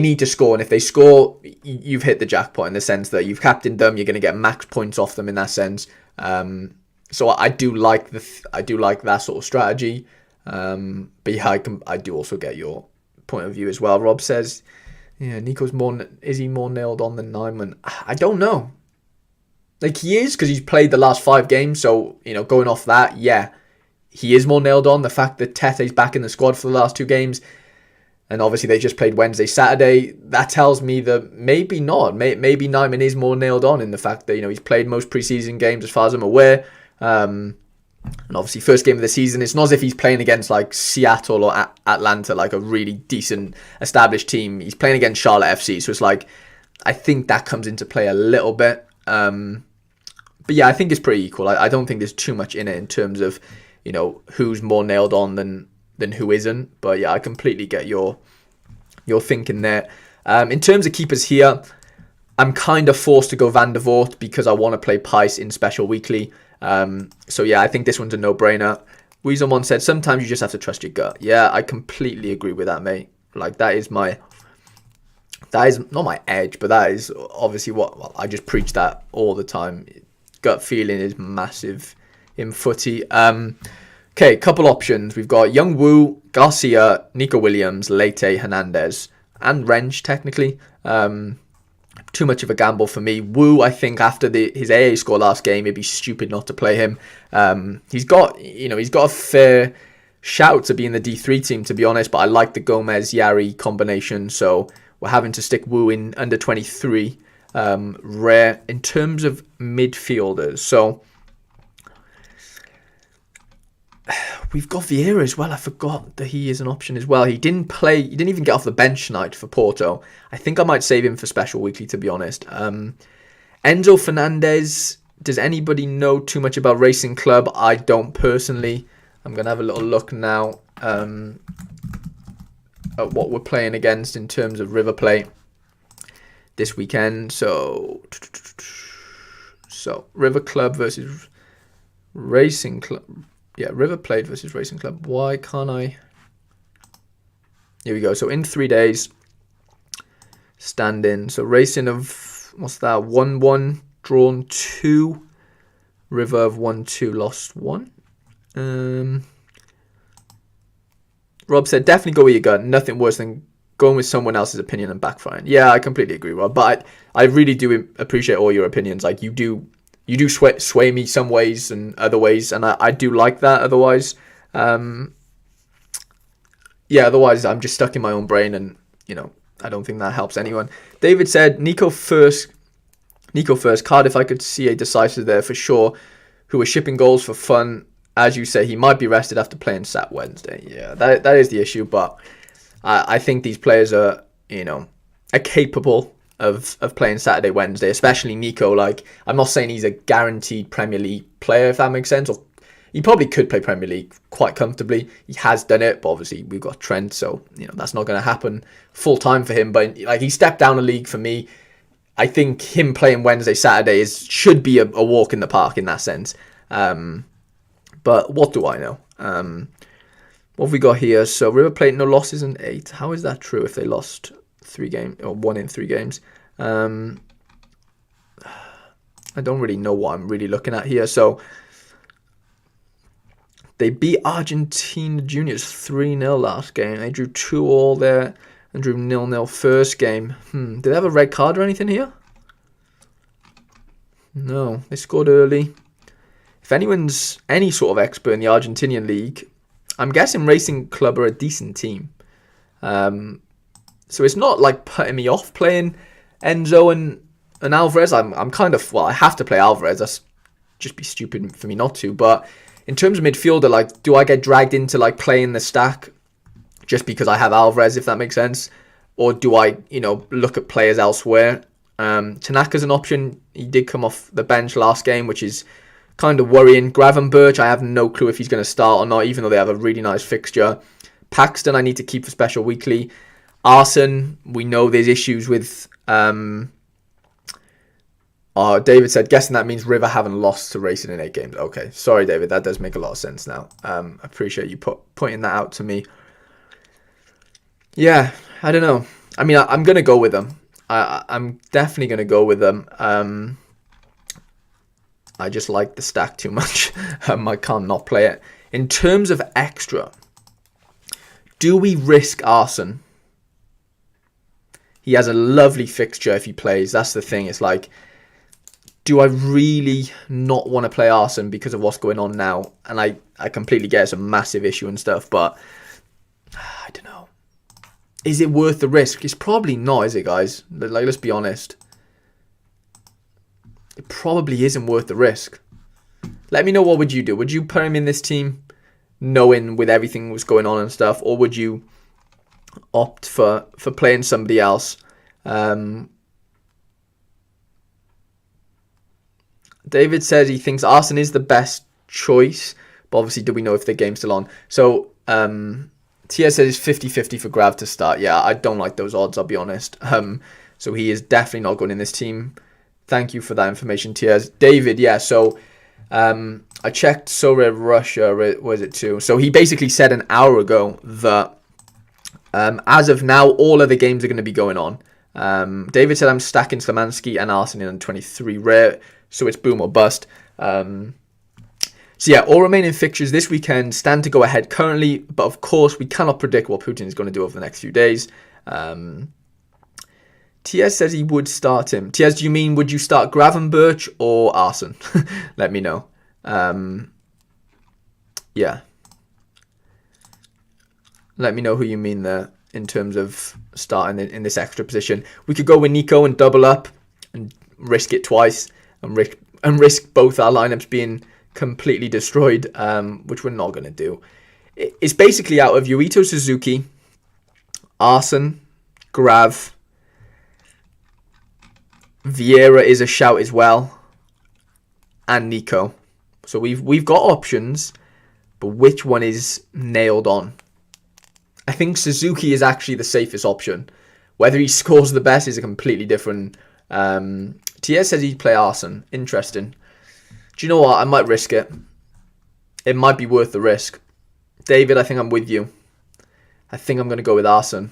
Speaker 1: need to score, and if they score, you've hit the jackpot in the sense that you've captained them. You're going to get max points off them in that sense. So I do like that sort of strategy. But yeah, I do also get your point of view as well. Rob says, yeah, Nico's is he more nailed on than Nyman? I don't know. Like, he is, because he's played the last 5 games. So, going off that, yeah, he is more nailed on. The fact that Tete's back in the squad for the last 2 games, and obviously they just played Wednesday, Saturday, that tells me that maybe not. Maybe Nyman is more nailed on in the fact that, he's played most preseason games as far as I'm aware. And obviously first game of the season, it's not as if he's playing against like Seattle or Atlanta, like a really decent established team. He's playing against Charlotte FC. So it's like, I think that comes into play a little bit. But yeah, I think it's pretty equal. I don't think there's too much in it in terms of, who's more nailed on than who isn't. But yeah, I completely get your thinking there. In terms of keepers here, I'm kind of forced to go Van der Voort because I want to play Pice in Special Weekly. So yeah, I think this one's a no-brainer. Weaselmon said, sometimes you just have to trust your gut. Yeah, I completely agree with that, mate. Like, that is not my edge, but that is obviously I just preach that all the time. Gut feeling is massive in footy. Okay, couple options. We've got Young Woo, Garcia, Nico Williams, Leite, Hernandez, and Wrench, technically. Too much of a gamble for me. Woo, I think after his AA score last game, it'd be stupid not to play him. He's got a fair shout to be in the D3 team, to be honest, but I like the Gomez-Yari combination, so we're having to stick Woo in under 23 rare. In terms of midfielders, so we've got Vieira as well. I forgot that he is an option as well. He didn't play. He didn't even get off the bench tonight for Porto. I think I might save him for Special Weekly, to be honest. Enzo Fernandez. Does anybody know too much about Racing Club? I don't personally. I'm going to have a little look now at what we're playing against in terms of River Plate this weekend. So River Club versus Racing Club. Yeah, River Plate versus Racing Club. Why can't I? Here we go. So in 3 days, stand-in. So Racing of, what's that? 1-1, drawn 2. River of 1-2, lost 1. Rob said, definitely go with your gut. Nothing worse than going with someone else's opinion and backfiring. Yeah, I completely agree, Rob. But I really do appreciate all your opinions. Like, you do sway me some ways and other ways, and I do like that. Otherwise, otherwise I'm just stuck in my own brain, and I don't think that helps anyone. David said, Nico first. Cardiff, I could see a decisive there for sure. who are shipping goals for fun. As you say, he might be rested after playing Sat Wednesday. Yeah, that is the issue. But I think these players are, are capable of playing Saturday, Wednesday, especially Nico. Like, I'm not saying he's a guaranteed Premier League player, if that makes sense. Or he probably could play Premier League quite comfortably. He has done it, but obviously we've got Trent, so that's not going to happen full time for him. But like, he stepped down a league for me. I think him playing Wednesday, Saturday should be a walk in the park in that sense. But what do I know? What have we got here? So River Plate, no losses in 8. How is that true if they lost 3 games or 1 in 3 games? I don't really know what I'm really looking at here. So they beat Argentina Juniors 3-0 last game. They drew 2-2 there and drew 0-0 first game. Did they have a red card or anything here? No, they scored early. If anyone's any sort of expert in the Argentinian league, I'm guessing Racing Club are a decent team. So it's not like putting me off playing Enzo and Alvarez. I'm kind of, I have to play Alvarez. That's just be stupid for me not to. But in terms of midfielder, like, do I get dragged into like playing the stack just because I have Alvarez, if that makes sense? Or do I, look at players elsewhere? Tanaka's an option. He did come off the bench last game, which is kind of worrying. Gravenberch, I have no clue if he's going to start or not, even though they have a really nice fixture. Paxton, I need to keep for special weekly. Arson, we know there's issues with. David said, guessing that means River haven't lost to Racing in 8 games. Okay, sorry, David, that does make a lot of sense now. Appreciate you pointing that out to me. Yeah, I don't know. I mean, I'm going to go with them. I'm definitely going to go with them. I just like the stack too much. I can't not play it. In terms of extra, do we risk Arson? He has a lovely fixture if he plays. That's the thing. It's like, do I really not want to play Arson because of what's going on now? And I completely get it's a massive issue and stuff, but I don't know. Is it worth the risk? It's probably not, is it, guys? Like, let's be honest. It probably isn't worth the risk. Let me know, what would you do? Would you put him in this team knowing with everything was going on and stuff? Or would you opt for playing somebody else? David says he thinks Arson is the best choice. But obviously, do we know if the game's still on? So, TS says it's 50-50 for Grav to start. Yeah, I don't like those odds, I'll be honest. So he is definitely not going in this team. Thank you for that information, TS. David, yeah, so I checked Sorare Russia, was it too? So he basically said an hour ago that as of now, all of the games are going to be going on. David said I'm stacking Slamansky and Arson in 23 rare, so it's boom or bust. So yeah, all remaining fixtures this weekend stand to go ahead currently, but of course we cannot predict what Putin is going to do over the next few days. TS says he would start him. TS, do you mean would you start Gravenberch or Arson? Let me know. Yeah. Let me know who you mean there in terms of starting in this extra position. We could go with Nico and double up and risk it twice and risk both our lineups being completely destroyed, which we're not going to do. It's basically out of Yuito Suzuki, Arson, Grav, Vieira is a shout as well, and Nico. So we've got options, but which one is nailed on? I think Suzuki is actually the safest option. Whether he scores the best is a completely different. TS says he'd play Arson. Interesting. Do you know what? I might risk it. It might be worth the risk. David, I think I'm with you. I think I'm going to go with Arson.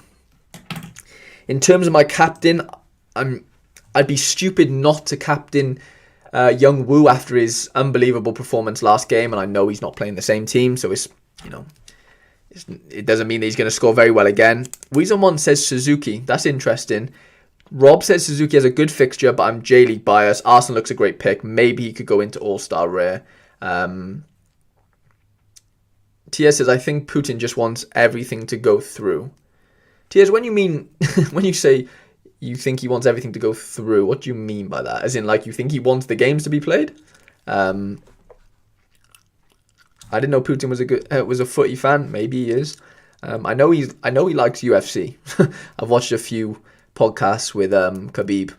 Speaker 1: In terms of my captain, I'd be stupid not to captain Young Woo after his unbelievable performance last game, and I know he's not playing the same team, so it doesn't mean that he's going to score very well again. Weezemon says Suzuki. That's interesting. Rob says Suzuki has a good fixture, but I'm J-League biased. Arsenal looks a great pick. Maybe he could go into All-Star Rare. TS says, I think Putin just wants everything to go through. TS, when you say you think he wants everything to go through, what do you mean by that? As in, like, you think he wants the games to be played? I didn't know Putin was a footy fan. Maybe he is. I know he likes UFC. I've watched a few podcasts with Khabib.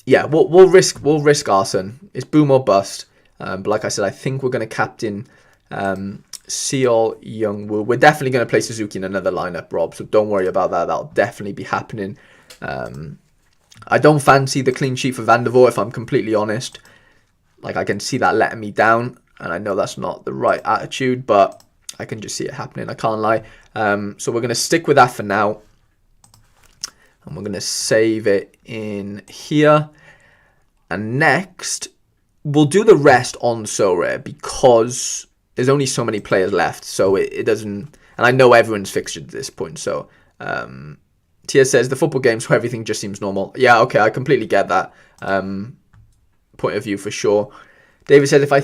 Speaker 1: Yeah, we'll risk Arsene. It's boom or bust. But like I said, I think we're going to captain Seol Youngwoo. We're definitely going to play Suzuki in another lineup, Rob. So don't worry about that. That'll definitely be happening. I don't fancy the clean sheet for Van der Voort, if I'm completely honest. Like, I can see that letting me down, and I know that's not the right attitude, but I can just see it happening. I can't lie. So we're going to stick with that for now. And we're going to save it in here. And next, we'll do the rest on Sorare because there's only so many players left. So it doesn't... And I know everyone's fixtured at this point. So Tia says, the football games where everything just seems normal. Yeah, okay, I completely get that point of view for sure. David said, I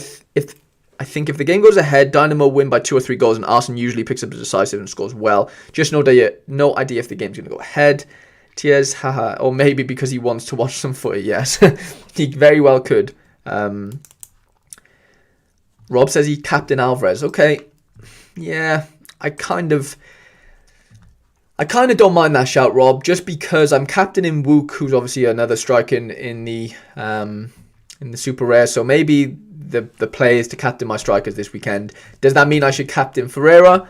Speaker 1: think if the game goes ahead, Dynamo win by 2 or 3 goals and Arsenal usually picks up the decisive and scores well. Just no idea if the game's going to go ahead. Tears, haha. Or maybe because he wants to watch some footy, yes. He very well could. Rob says he captain Alvarez. Okay. Yeah, I kind of don't mind that shout, Rob, just because I'm captaining Wook, who's obviously another striker in the Super Rare. So maybe the play is to captain my strikers this weekend. Does that mean I should captain Ferreira?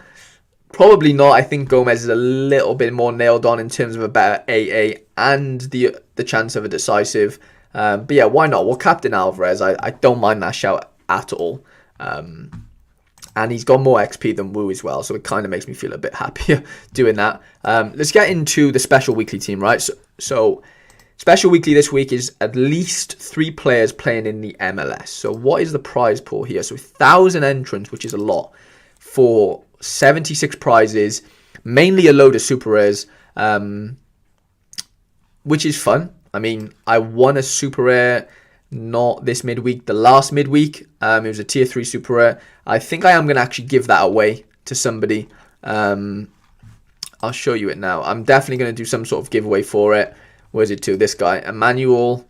Speaker 1: Probably not. I think Gomez is a little bit more nailed on in terms of a better AA and the chance of a decisive. But yeah, why not? We'll captain Alvarez. I don't mind that shout at all. And he's got more XP than Wu as well, so it kind of makes me feel a bit happier doing that. Let's get into the special weekly team, right? So special weekly this week is at least 3 players playing in the MLS. So what is the prize pool here? So 1,000 entrants, which is a lot, for 76 prizes, mainly a load of super rares, which is fun. I mean, I won a super rare not this midweek, the last midweek. It was a tier 3 super rare. I think I am going to actually give that away to somebody. I'll show you it now. I'm definitely going to do some sort of giveaway for it. Where's it to? This guy, Emmanuel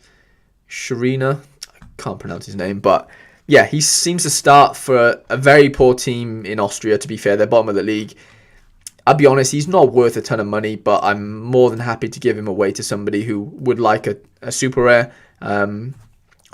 Speaker 1: Sharina. I can't pronounce his name, but yeah, he seems to start for a very poor team in Austria, to be fair. They're bottom of the league. I'll be honest, he's not worth a ton of money, but I'm more than happy to give him away to somebody who would like a super rare.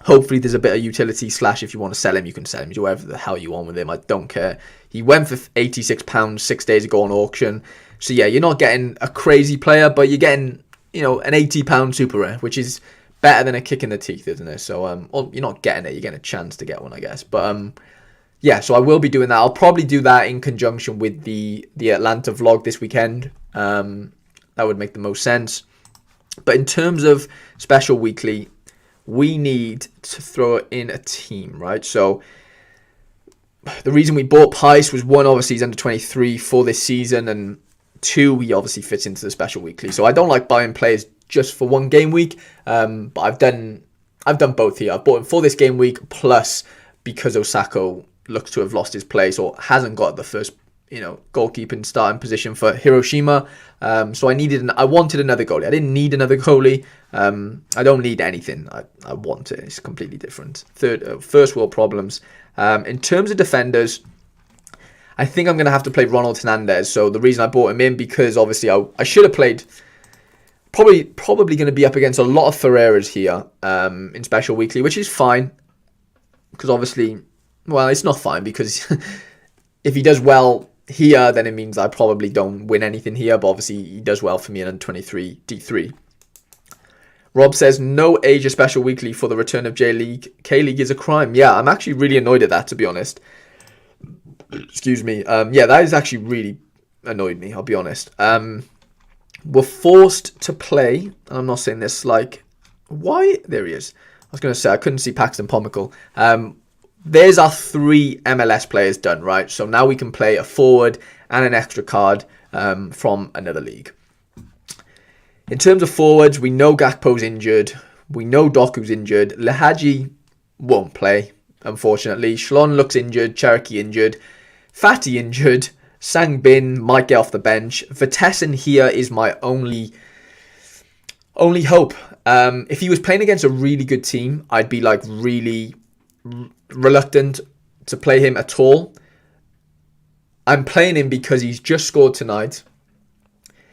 Speaker 1: Hopefully there's a bit of utility / if you want to sell him, you can sell him. Do whatever the hell you want with him. I don't care. He went for £86 6 days ago on auction. So yeah, you're not getting a crazy player, but you're getting, an £80 super rare, which is better than a kick in the teeth, isn't it? So well, you're not getting it. You're getting a chance to get one, I guess. But yeah, so I will be doing that. I'll probably do that in conjunction with the Atlanta vlog this weekend. That would make the most sense. But in terms of special weekly, we need to throw in a team, right? So the reason we bought Pice was 1, obviously he's under 23 for this season, and 2, he obviously fits into the special weekly. So I don't like buying players just for 1 game week, but I've done both here. I've bought him for this game week, plus because Osako looks to have lost his place or hasn't got the first goalkeeping starting position for Hiroshima. So I wanted another goalie. I didn't need another goalie. I don't need anything. I want it. It's completely different. First world problems. In terms of defenders, I think I'm going to have to play Ronald Hernandez. So the reason I bought him in, because obviously I should have played, probably going to be up against a lot of Ferreiras here in special weekly, which is fine. Because obviously, well, it's not fine, because if he does well here, then it means I probably don't win anything here, but obviously he does well for me in under 23 D3. Rob says, no Asia special weekly for the return of J-League. K-League is a crime. Yeah, I'm actually really annoyed at that, to be honest. Excuse me. Yeah, that has actually really annoyed me, I'll be honest. We're forced to play, and I'm not saying this like, why? There he is. I was going to say, I couldn't see Paxton Pomical. There's our 3 MLS players done, right? So now we can play a forward and an extra card from another league. In terms of forwards, we know Gakpo's injured. We know Doku's injured. Lehaji won't play, unfortunately. Shlon looks injured. Cherokee injured. Fatty injured. Sangbin might get off the bench. Vitesse here is my only hope. If he was playing against a really good team, I'd be like really reluctant to play him at all. I'm playing him because he's just scored tonight.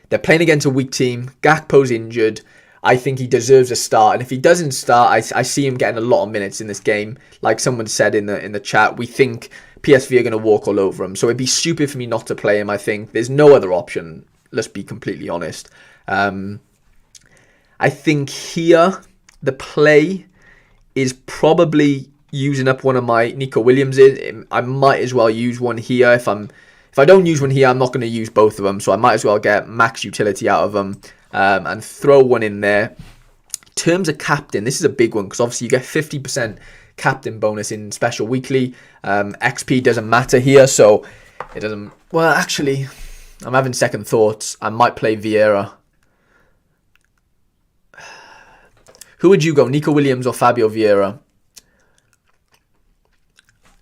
Speaker 1: They're playing against a weak team. Gakpo's injured. I think he deserves a start. And if he doesn't start, I see him getting a lot of minutes in this game. Like someone said in the chat, we think PSV are going to walk all over him. So it'd be stupid for me not to play him, I think. There's no other option. Let's be completely honest. I think here, the play is probably using up one of my Nico Williamses. I might as well use one here. If I don't use one here, I'm not going to use both of them. So I might as well get max utility out of them and throw one in there. In terms of captain, this is a big one because obviously you get 50% captain bonus in special weekly. XP doesn't matter here, so it doesn't... Well, actually, I'm having second thoughts. I might play Vieira. Who would you go, Nico Williams or Fabio Vieira?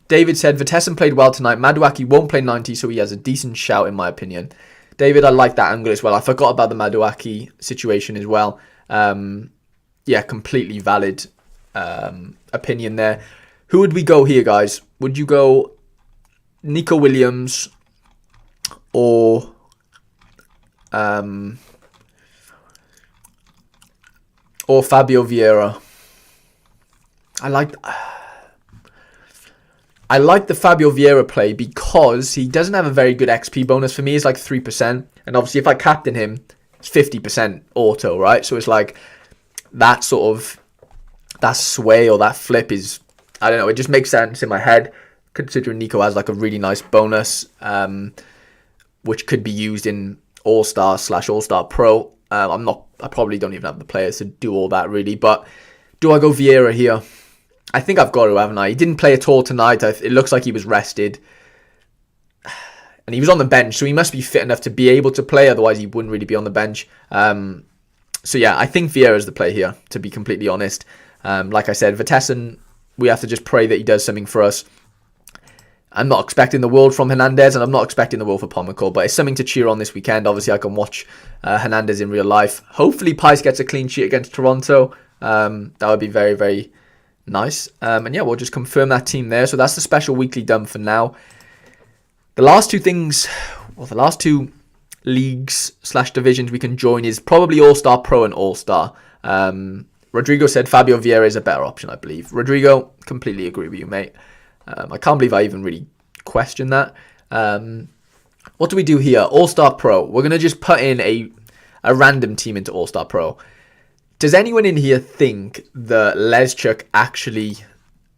Speaker 1: David said, Vitesse played well tonight. Maduaki won't play 90, so he has a decent shout, in my opinion. David, I like that angle as well. I forgot about the Maduaki situation as well. Yeah, completely valid opinion there. Who would we go here, guys? Would you go Nico Williams or... or Fabio Vieira? I like the Fabio Vieira play because he doesn't have a very good XP bonus. For me, it's like 3%. And obviously, if I captain him, it's 50% auto, right? So it's like that sort of, that sway or that flip is, I don't know, it just makes sense in my head, considering Nico has like a really nice bonus, which could be used in All-Star / All-Star Pro. I probably don't even have the players to do all that really, but do I go Vieira here? I think I've got to, haven't I? He didn't play at all tonight. It looks like he was rested. And he was on the bench, so he must be fit enough to be able to play. Otherwise, he wouldn't really be on the bench. So yeah, I think Vieira is the play here, to be completely honest. Like I said, Vitesse, we have to just pray that he does something for us. I'm not expecting the world from Hernandez, and I'm not expecting the world for Pomykal, but it's something to cheer on this weekend. Obviously, I can watch Hernandez in real life. Hopefully, Pice gets a clean sheet against Toronto. That would be very, very nice. And yeah, we'll just confirm that team there. So that's the special weekly done for now. The last two things, well, the last two leagues / divisions we can join is probably All-Star Pro and All-Star. Rodrigo said Fabio Vieira is a better option, I believe. Rodrigo, completely agree with you, mate. I can't believe I even really questioned that. What do we do here? All-Star Pro. We're going to just put in a random team into All-Star Pro. Does anyone in here think that Leszczuk actually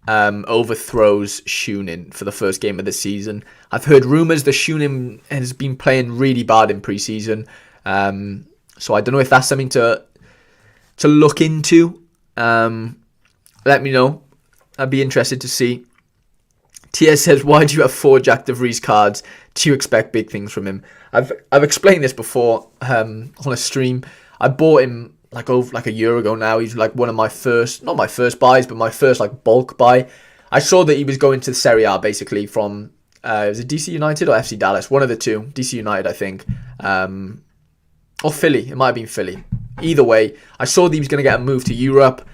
Speaker 1: overthrows Shunin for the first game of the season? I've heard rumours that Shunin has been playing really bad in pre-season. So I don't know if that's something to look into. Let me know. I'd be interested to see. TS says, why do you have 4 Jack de Vries cards? Do you expect big things from him? I've explained this before on a stream. I bought him like a year ago now. He's like one of my first, not my first buys, but my first like bulk buy. I saw that he was going to the Serie A basically from, was it DC United or FC Dallas? One of the two. DC United, I think. Or Philly. It might have been Philly. Either way, I saw that he was going to get a move to Europe.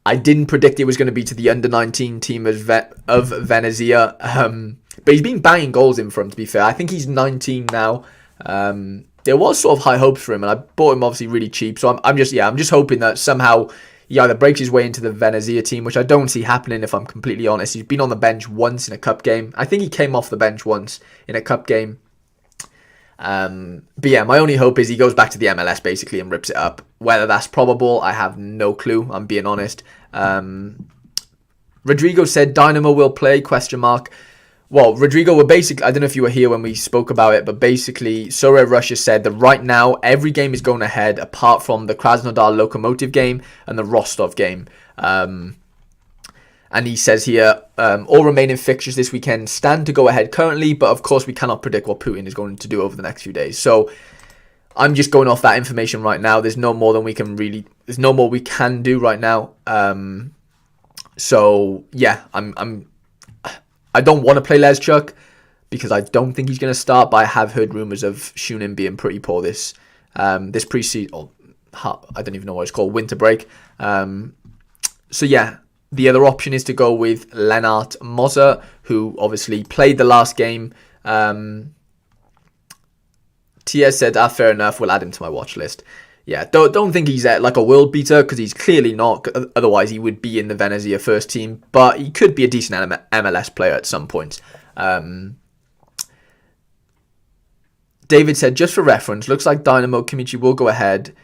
Speaker 1: I didn't predict it was going to be to the under-19 team of Venezia. But he's been banging goals in for him, to be fair. I think he's 19 now. There was sort of high hopes for him, and I bought him obviously really cheap. So I'm just hoping that somehow he either breaks his way into the Venezia team, which I don't see happening if I'm completely honest. He's been on the bench once in a cup game. I think he came off the bench once in a cup game. But yeah, my only hope is he goes back to the MLS basically and rips it up. Whether that's probable, I have no clue. I'm being honest. Rodrigo said Dynamo will play ? Well, Rodrigo were basically, I don't know if you were here when we spoke about it, but basically Sorare Russia said that right now every game is going ahead apart from the Krasnodar Lokomotiv game and the Rostov game. And he says here, all remaining fixtures this weekend stand to go ahead currently, but of course we cannot predict what Putin is going to do over the next few days. So I'm just going off that information right now. There's no more we can do right now. So yeah, I don't want to play Leszczuk because I don't think he's going to start, but I have heard rumours of Shunin being pretty poor this pre-season, or I don't even know what it's called, winter break. So yeah, The other option is to go with Leonard Moser, who obviously played the last game. TS said, fair enough, we'll add him to my watch list. Yeah, don't think he's like a world beater, because he's clearly not. Otherwise, he would be in the Venezia first team. But he could be a decent MLS player at some point. David said, just for reference, looks like Dynamo Kimichi will go ahead.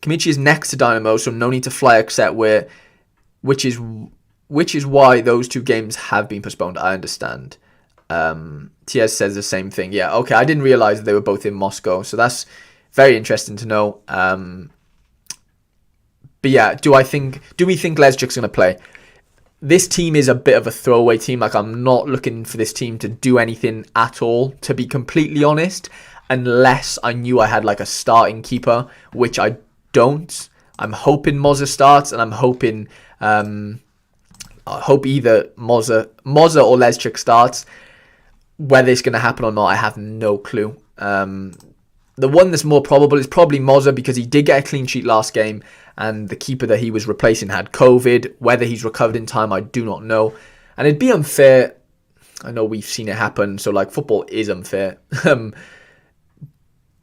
Speaker 1: Kimichi is next to Dynamo, so no need to fly except which is why those two games have been postponed. I understand. TS says the same thing. Yeah, okay. I didn't realize they were both in Moscow, so that's very interesting to know. But yeah, do we think Lezchuk's going to play? This team is a bit of a throwaway team. Like, I'm not looking for this team to do anything at all, to be completely honest, unless I knew I had like a starting keeper, which I don't. I'm hoping Moser starts, and I'm hoping I hope either Moser or Lezchuk starts. Whether it's going to happen or not, I have no clue. The one that's more probable is probably Moser, because he did get a clean sheet last game, and the keeper that he was replacing had COVID. Whether he's recovered in time, I do not know. And it'd be unfair. I know we've seen it happen, so like, football is unfair.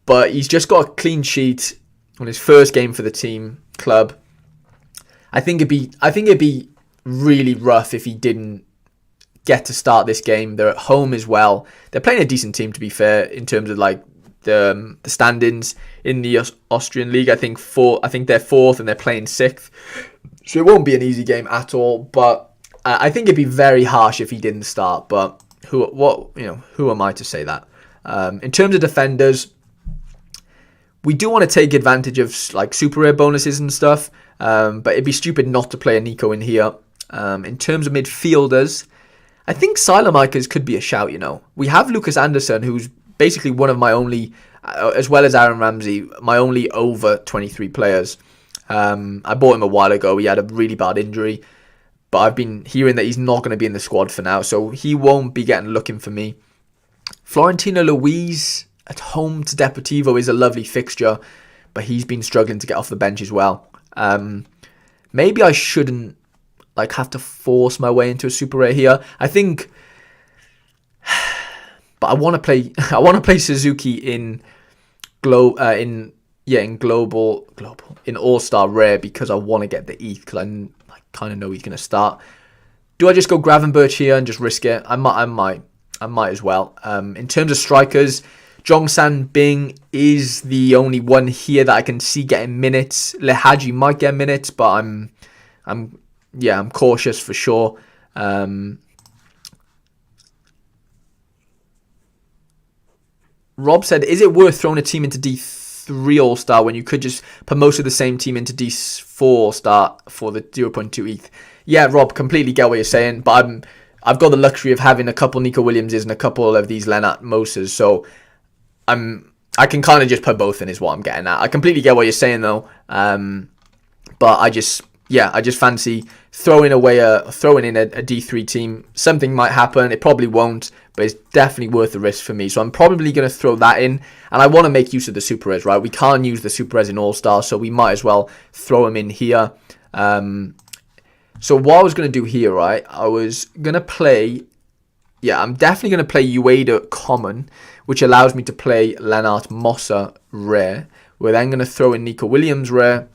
Speaker 1: But he's just got a clean sheet on his first game for the club. I think it'd be really rough if he didn't get to start this game. They're at home as well. They're playing a decent team, to be fair, in terms of like the standings in the Austrian league. I think they're fourth and they're playing sixth, so it won't be an easy game at all. But I think it'd be very harsh if he didn't start. But who am I to say that? In terms of defenders, we do want to take advantage of like super rare bonuses and stuff, but it'd be stupid not to play a Nico in here. In terms of midfielders, I think Silemakers could be a shout. We have Lucas Anderson, who's basically one of my only, as well as Aaron Ramsey, my only over 23 players. I bought him a while ago. He had a really bad injury, but I've been hearing that he's not going to be in the squad for now, so he won't be looking for me. Florentino Luis at home to Deportivo is a lovely fixture, but he's been struggling to get off the bench as well. Maybe I shouldn't have to force my way into a super rare here. I think, but I want to play. I want to play Suzuki in global in All-Star Rare, because I want to get the ETH, because I kind of know he's going to start. Do I just go Gravenberch here and just risk it? I might as well. In terms of strikers, Jongsan Bing is the only one here that I can see getting minutes. Lehaji might get minutes, but I'm cautious for sure. Rob said, is it worth throwing a team into D3 All-Star when you could just put most of the same team into D4 All-Star for the 0.2 ETH? Yeah, Rob, completely get what you're saying, but I've got the luxury of having a couple Nico Williamses and a couple of these Leonard Mosers, so I can kind of just put both in, is what I'm getting at. I completely get what you're saying though, but I just fancy throwing in a D3 team. Something might happen. It probably won't, but it's definitely worth the risk for me. So I'm probably going to throw that in. And I want to make use of the Super Res, right? We can't use the Super Res in All-Star, so we might as well throw them in here. So what I was going to do here, right? I was going to play... Yeah, I'm definitely going to play Ueda Common, which allows me to play Leonard Moser Rare. We're then going to throw in Nico Williams Rare.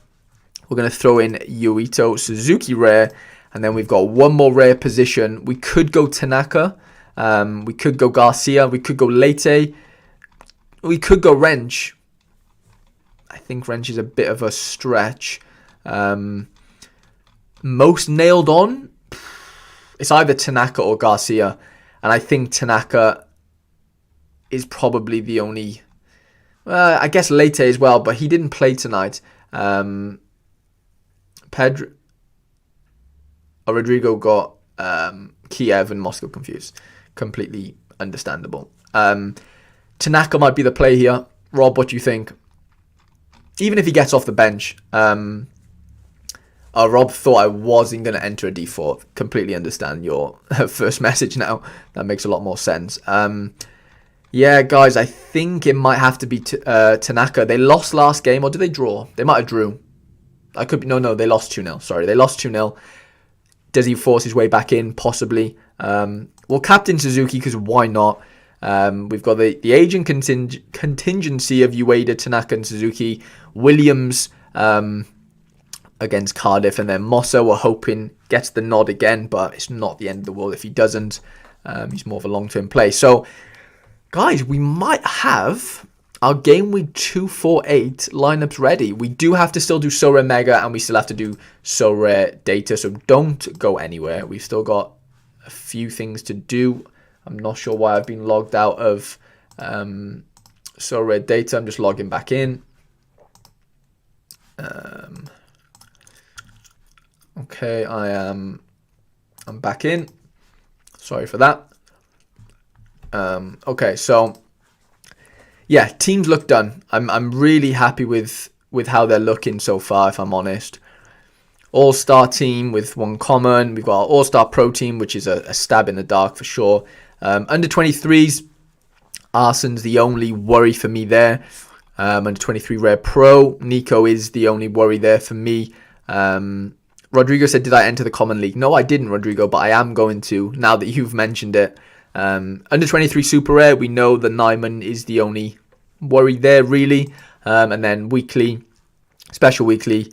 Speaker 1: We're going to throw in Yuito Suzuki Rare. And then we've got one more rare position. We could go Tanaka. We could go Garcia. We could go Leite. We could go Wrench. I think Wrench is a bit of a stretch. Most nailed on? It's either Tanaka or Garcia. And I think Tanaka is probably the only... I guess Leite as well, but he didn't play tonight. Pedro... Rodrigo got Kiev and Moscow confused. Completely understandable. Tanaka might be the play here. Rob, what do you think? Even if he gets off the bench. Rob thought I wasn't going to enter a D4. Completely understand your first message now. That makes a lot more sense. Yeah, guys, I think it might have to be Tanaka. They lost last game, or did they draw? They might have drew. I could be... No, they lost 2-0. Sorry, they lost 2-0. Does he force his way back in? Possibly. We'll captain Suzuki because why not? We've got the aging contingency of Ueda, Tanaka, and Suzuki. Williams against Cardiff, and then Moser, we're hoping gets the nod again, but it's not the end of the world if he doesn't. He's more of a long-term play. So, guys, we might have our game week 248 lineups ready. We do have to still do Sorare Mega, and we still have to do Sorare Data, so don't go anywhere. We've still got a few things to do. I'm not sure why I've been logged out of Sorare Data. I'm just logging back in. Okay, I'm back in. Sorry for that. Okay, so yeah, teams look done. I'm really happy with how they're looking so far, if I'm honest. All-star team with one common. We've got our all-star pro team, which is a stab in the dark for sure. Under 23s, Arsen's the only worry for me there. Under 23 rare pro, Nico is the only worry there for me. Rodrigo said, did I enter the common league? No, I didn't, Rodrigo, but I am going to now that you've mentioned it. Under 23 super rare, we know that Nyman is the only worry there, really. And then weekly, special weekly,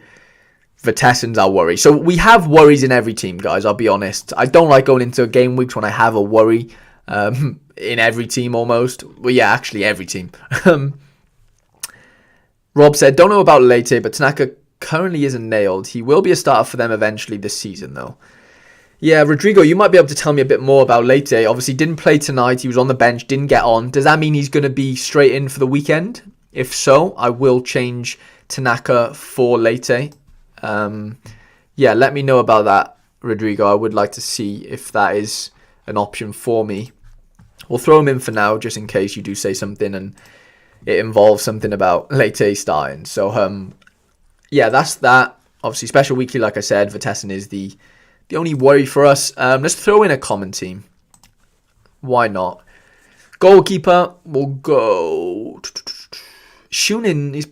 Speaker 1: Vitessen's our worry. So we have worries in every team, guys, I'll be honest. I don't like going into game weeks when I have a worry in every team almost. Well, yeah, actually every team. Rob said, don't know about Leite, but Tanaka currently isn't nailed. He will be a starter for them eventually this season, though. Yeah, Rodrigo, you might be able to tell me a bit more about Leite. Obviously, didn't play tonight. He was on the bench, didn't get on. Does that mean he's going to be straight in for the weekend? If so, I will change Tanaka for Leite. Yeah, let me know about that, Rodrigo. I would like to see if that is an option for me. We'll throw him in for now, just in case you do say something and it involves something about Leite starting. So, yeah, that's that. Obviously, special weekly, like I said, Vitessen is the only worry for us. Let's throw in a common team. Why not? Goalkeeper, we'll go... Shunin is...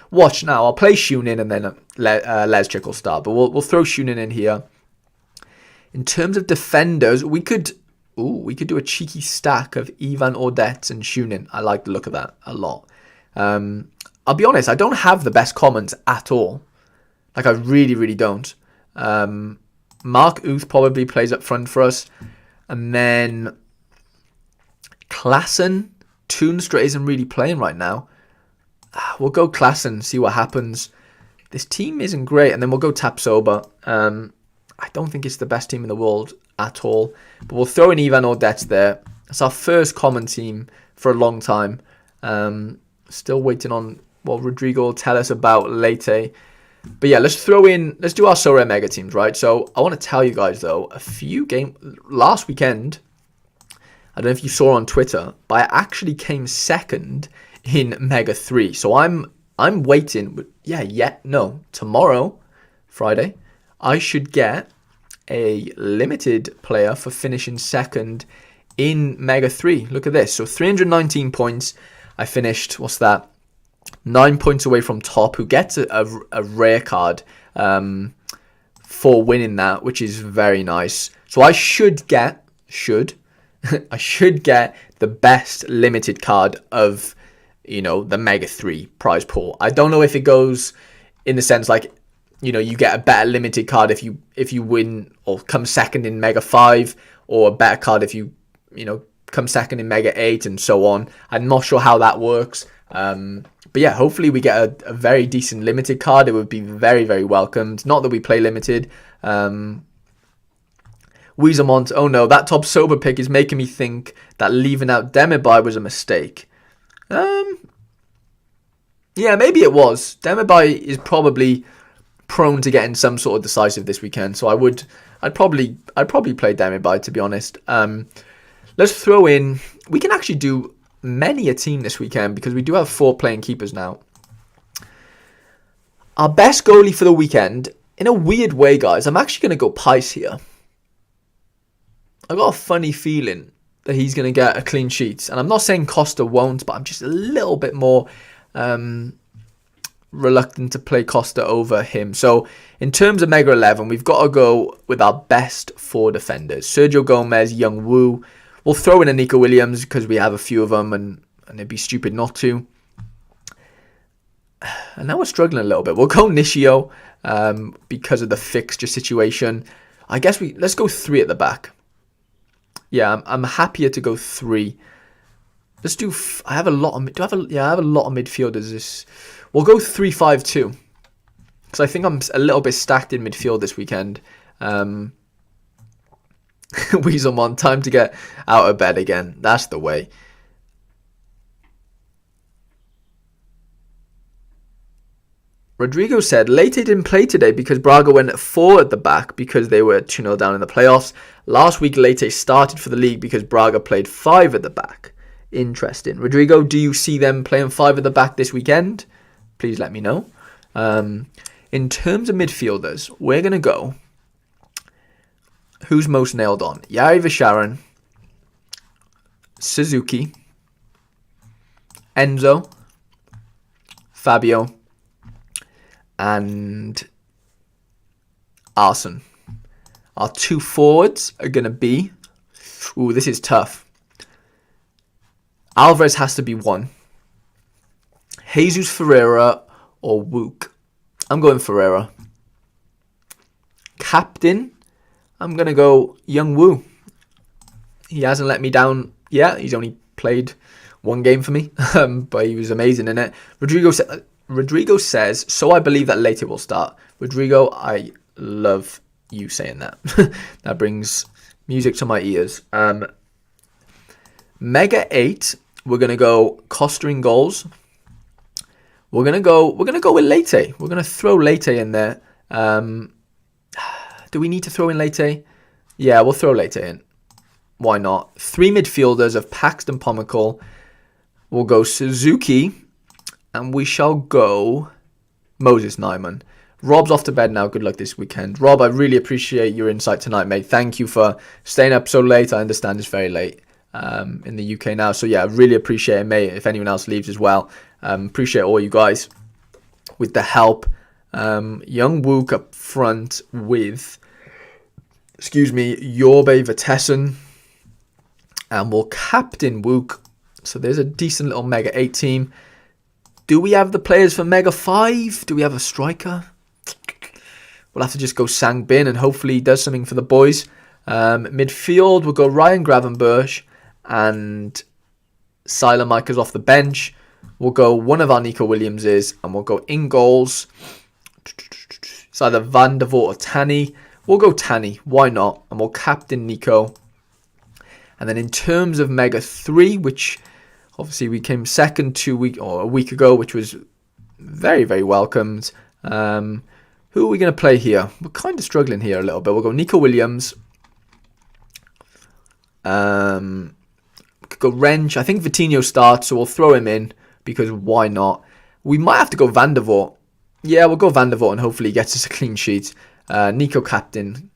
Speaker 1: Watch now. I'll play Shunin and then Leszczyk will start. But we'll throw Shunin in here. In terms of defenders, we could do a cheeky stack of Ivan Ordets and Shunin. I like the look of that a lot. I'll be honest, I don't have the best comments at all. Like, I really, really don't. Mark Uth probably plays up front for us. And then Klassen. Toonstra isn't really playing right now. We'll go Klassen, see what happens. This team isn't great. And then we'll go Tapsoba. I don't think it's the best team in the world at all. But we'll throw in Ivan Ordets there. That's our first common team for a long time. Still waiting on what Rodrigo will tell us about later. But yeah, let's do our Sorare Mega teams, right? So I want to tell you guys, though, last weekend, I don't know if you saw on Twitter, but I actually came second in Mega 3. So I'm waiting. Tomorrow, Friday, I should get a limited player for finishing second in Mega 3. Look at this. So 319 points. I finished, 9 points away from top, who gets a rare card for winning that, which is very nice. So I should get I should get the best limited card of, the Mega 3 prize pool. I don't know if it goes in the sense like, you get a better limited card if you win or come second in Mega 5, or a better card if you come second in Mega 8 and so on. I'm not sure how that works. But yeah, hopefully we get a very decent limited card. It would be very, very welcomed. Not that we play limited. Weezermont, oh no, that top sober pick is making me think that leaving out Demirbay was a mistake. Yeah, maybe it was. Demirbay is probably prone to getting some sort of decisive this weekend, so I'd probably play Demirbay, to be honest. Let's throw in. We can actually do many a team this weekend because we do have 4 playing keepers now. Our best goalie for the weekend, in a weird way, guys, I'm actually going to go Pice here. I got a funny feeling that he's going to get a clean sheet. And I'm not saying Costa won't, but I'm just a little bit more reluctant to play Costa over him. So in terms of Mega 11, we've got to go with our best 4 defenders. Sergio Gomez, Young Woo. We'll throw in a Nico Williams because we have a few of them and it'd be stupid not to. And now we're struggling a little bit. We'll go Nishio because of the fixture situation. I guess let's go 3 at the back. Yeah, I'm happier to go 3. Let's do. I have a lot of. I have a lot of midfielders. We'll go 3-5-2 because I think I'm a little bit stacked in midfield this weekend. Weaselmon, time to get out of bed again. That's the way. Rodrigo said, Leite didn't play today because Braga went 4 at the back because they were 2-0 down in the playoffs. Last week, Leite started for the league because Braga played 5 at the back. Interesting. Rodrigo, do you see them playing 5 at the back this weekend? Please let me know. In terms of midfielders, we're going to go. Who's most nailed on? Yari Visharan, Suzuki, Enzo, Fabio, and Arsene. Our 2 forwards are going to be... Ooh, this is tough. Alvarez has to be 1. Jesus Ferreira or Wook. I'm going Ferreira. Captain, I'm going to go Young Woo. He hasn't let me down yet. He's only played 1 game for me, but he was amazing in it. Rodrigo says, so I believe that Leite will start. Rodrigo, I love you saying that. That brings music to my ears. Mega 8, we're going to go Costa in goals. We're going to go with Leite. We're going to throw Leite in there. Do we need to throw in Leite? Yeah, we'll throw Leite in. Why not? 3 midfielders of Paxton Pomical. We'll go Suzuki. And we shall go Moses Nyman. Rob's off to bed now. Good luck this weekend. Rob, I really appreciate your insight tonight, mate. Thank you for staying up so late. I understand it's very late in the UK now. So, yeah, I really appreciate it, mate. If anyone else leaves as well. Appreciate all you guys with the help. Young Wook up front with, Jorbe Vertessen. And we'll captain Wook. So there's a decent little Mega 8 team. Do we have the players for Mega 5? Do we have a striker? We'll have to just go Sang Bin and hopefully he does something for the boys. Midfield, we'll go Ryan Gravenberch and Siler Micah's off the bench. We'll go one of our Nico Williamses and we'll go in goals. It's either Van der Voort or Tanny. We'll go Tanny. Why not? And we'll captain Nico. And then in terms of Mega 3, which... Obviously, we came second a week ago, which was very, very welcomed. Who are we going to play here? We're kind of struggling here a little bit. We'll go Nico Williams. We could go Wrench. I think Vitinho starts, so we'll throw him in because why not? We might have to go Van der Voort. Yeah, we'll go Van der Voort and hopefully he gets us a clean sheet. Nico captain.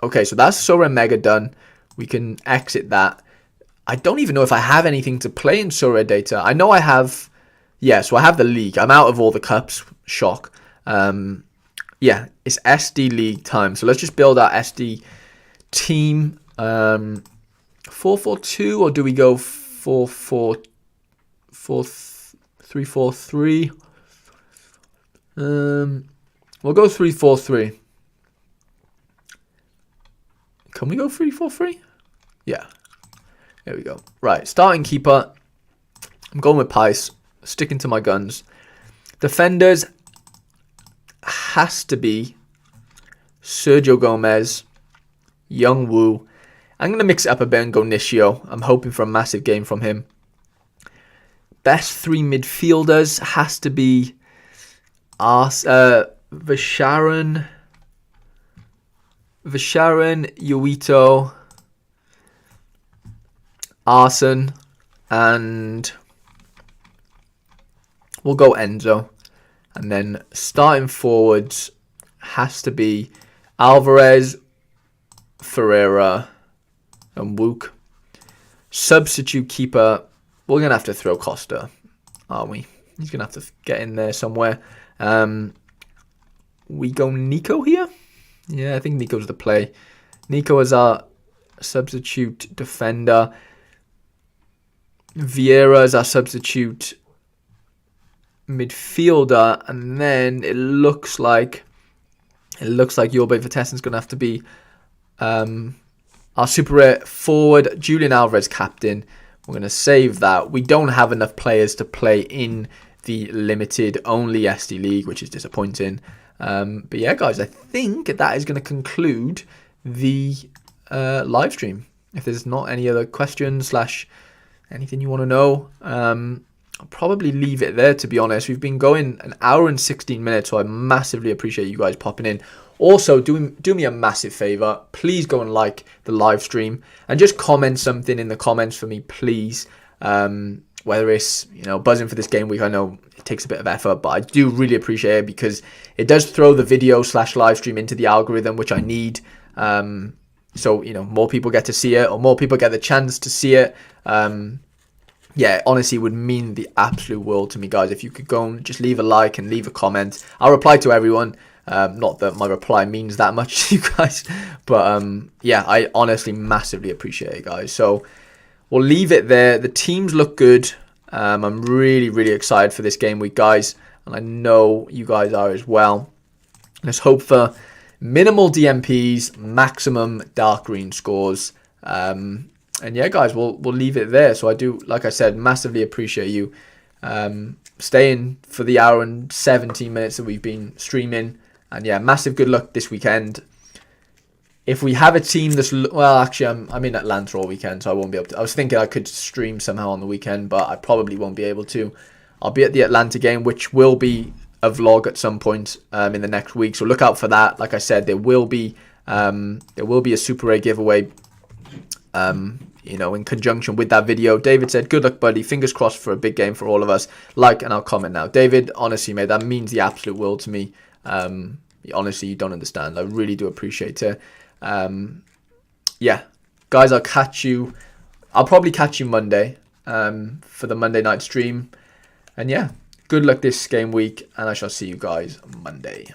Speaker 1: Okay, so that's Sorare Mega done. We can exit that. I don't even know if I have anything to play in Sorare data. I know I have... Yeah, so I have the league. I'm out of all the cups. Shock. Yeah, it's SD league time. So let's just build our SD team. 4-4-2 or do we go 4-4-3-4-3? We'll go 3-4-3. Can we go 3-4-3? Yeah. There we go. Right, starting keeper. I'm going with Pice. Sticking to my guns. Defenders has to be Sergio Gomez, Young Woo. I'm going to mix it up a bit and go Nishio. I'm hoping for a massive game from him. Best 3 midfielders has to be Visharan, Yuito, Arsene, and we'll go Enzo. And then starting forwards has to be Alvarez, Ferreira, and Wook. Substitute keeper, we're going to have to throw Costa, aren't we? He's going to have to get in there somewhere. We go Nico here. Yeah, I think Nico's the play. Nico is our substitute defender. Vieira is our substitute midfielder, and then it looks like Jorge Vertessen's going to have to be our super rare forward. Julian Alvarez captain. We're going to save that. We don't have enough players to play in the limited only SD League, which is disappointing. But yeah, guys, I think that is going to conclude the live stream. If there's not any other questions / anything you want to know, I'll probably leave it there, to be honest. We've been going an hour and 16 minutes, so I massively appreciate you guys popping in. Also, do me a massive favor. Please go and like the live stream and just comment something in the comments for me, please. Whether it's, buzzing for this game week, I know it takes a bit of effort, but I do really appreciate it because it does throw the video / live stream into the algorithm, which I need. So, more people get to see it, or more people get the chance to see it. Yeah, honestly, it would mean the absolute world to me, guys. If you could go and just leave a like and leave a comment. I'll reply to everyone. Not that my reply means that much to you guys, but yeah, I honestly massively appreciate it, guys. So we'll leave it there. The teams look good. I'm really, really excited for this game week, guys, and I know you guys are as well. Let's hope for minimal DMPs, maximum dark green scores. And yeah, guys, we'll leave it there. So I do, like I said, massively appreciate you staying for the hour and 17 minutes that we've been streaming. And yeah, massive good luck this weekend. If we have a team that's... Well, actually, I'm in Atlanta all weekend, so I won't be able to... I was thinking I could stream somehow on the weekend, but I probably won't be able to. I'll be at the Atlanta game, which will be a vlog at some point in the next week. So look out for that. Like I said, there will be a Super Rare giveaway, in conjunction with that video. David said, good luck, buddy. Fingers crossed for a big game for all of us. Like, and I'll comment now. David, honestly, mate, that means the absolute world to me. Honestly, you don't understand. I really do appreciate it. Yeah, guys, I'll probably catch you Monday for the Monday night stream. And yeah, good luck this game week, and I shall see you guys Monday.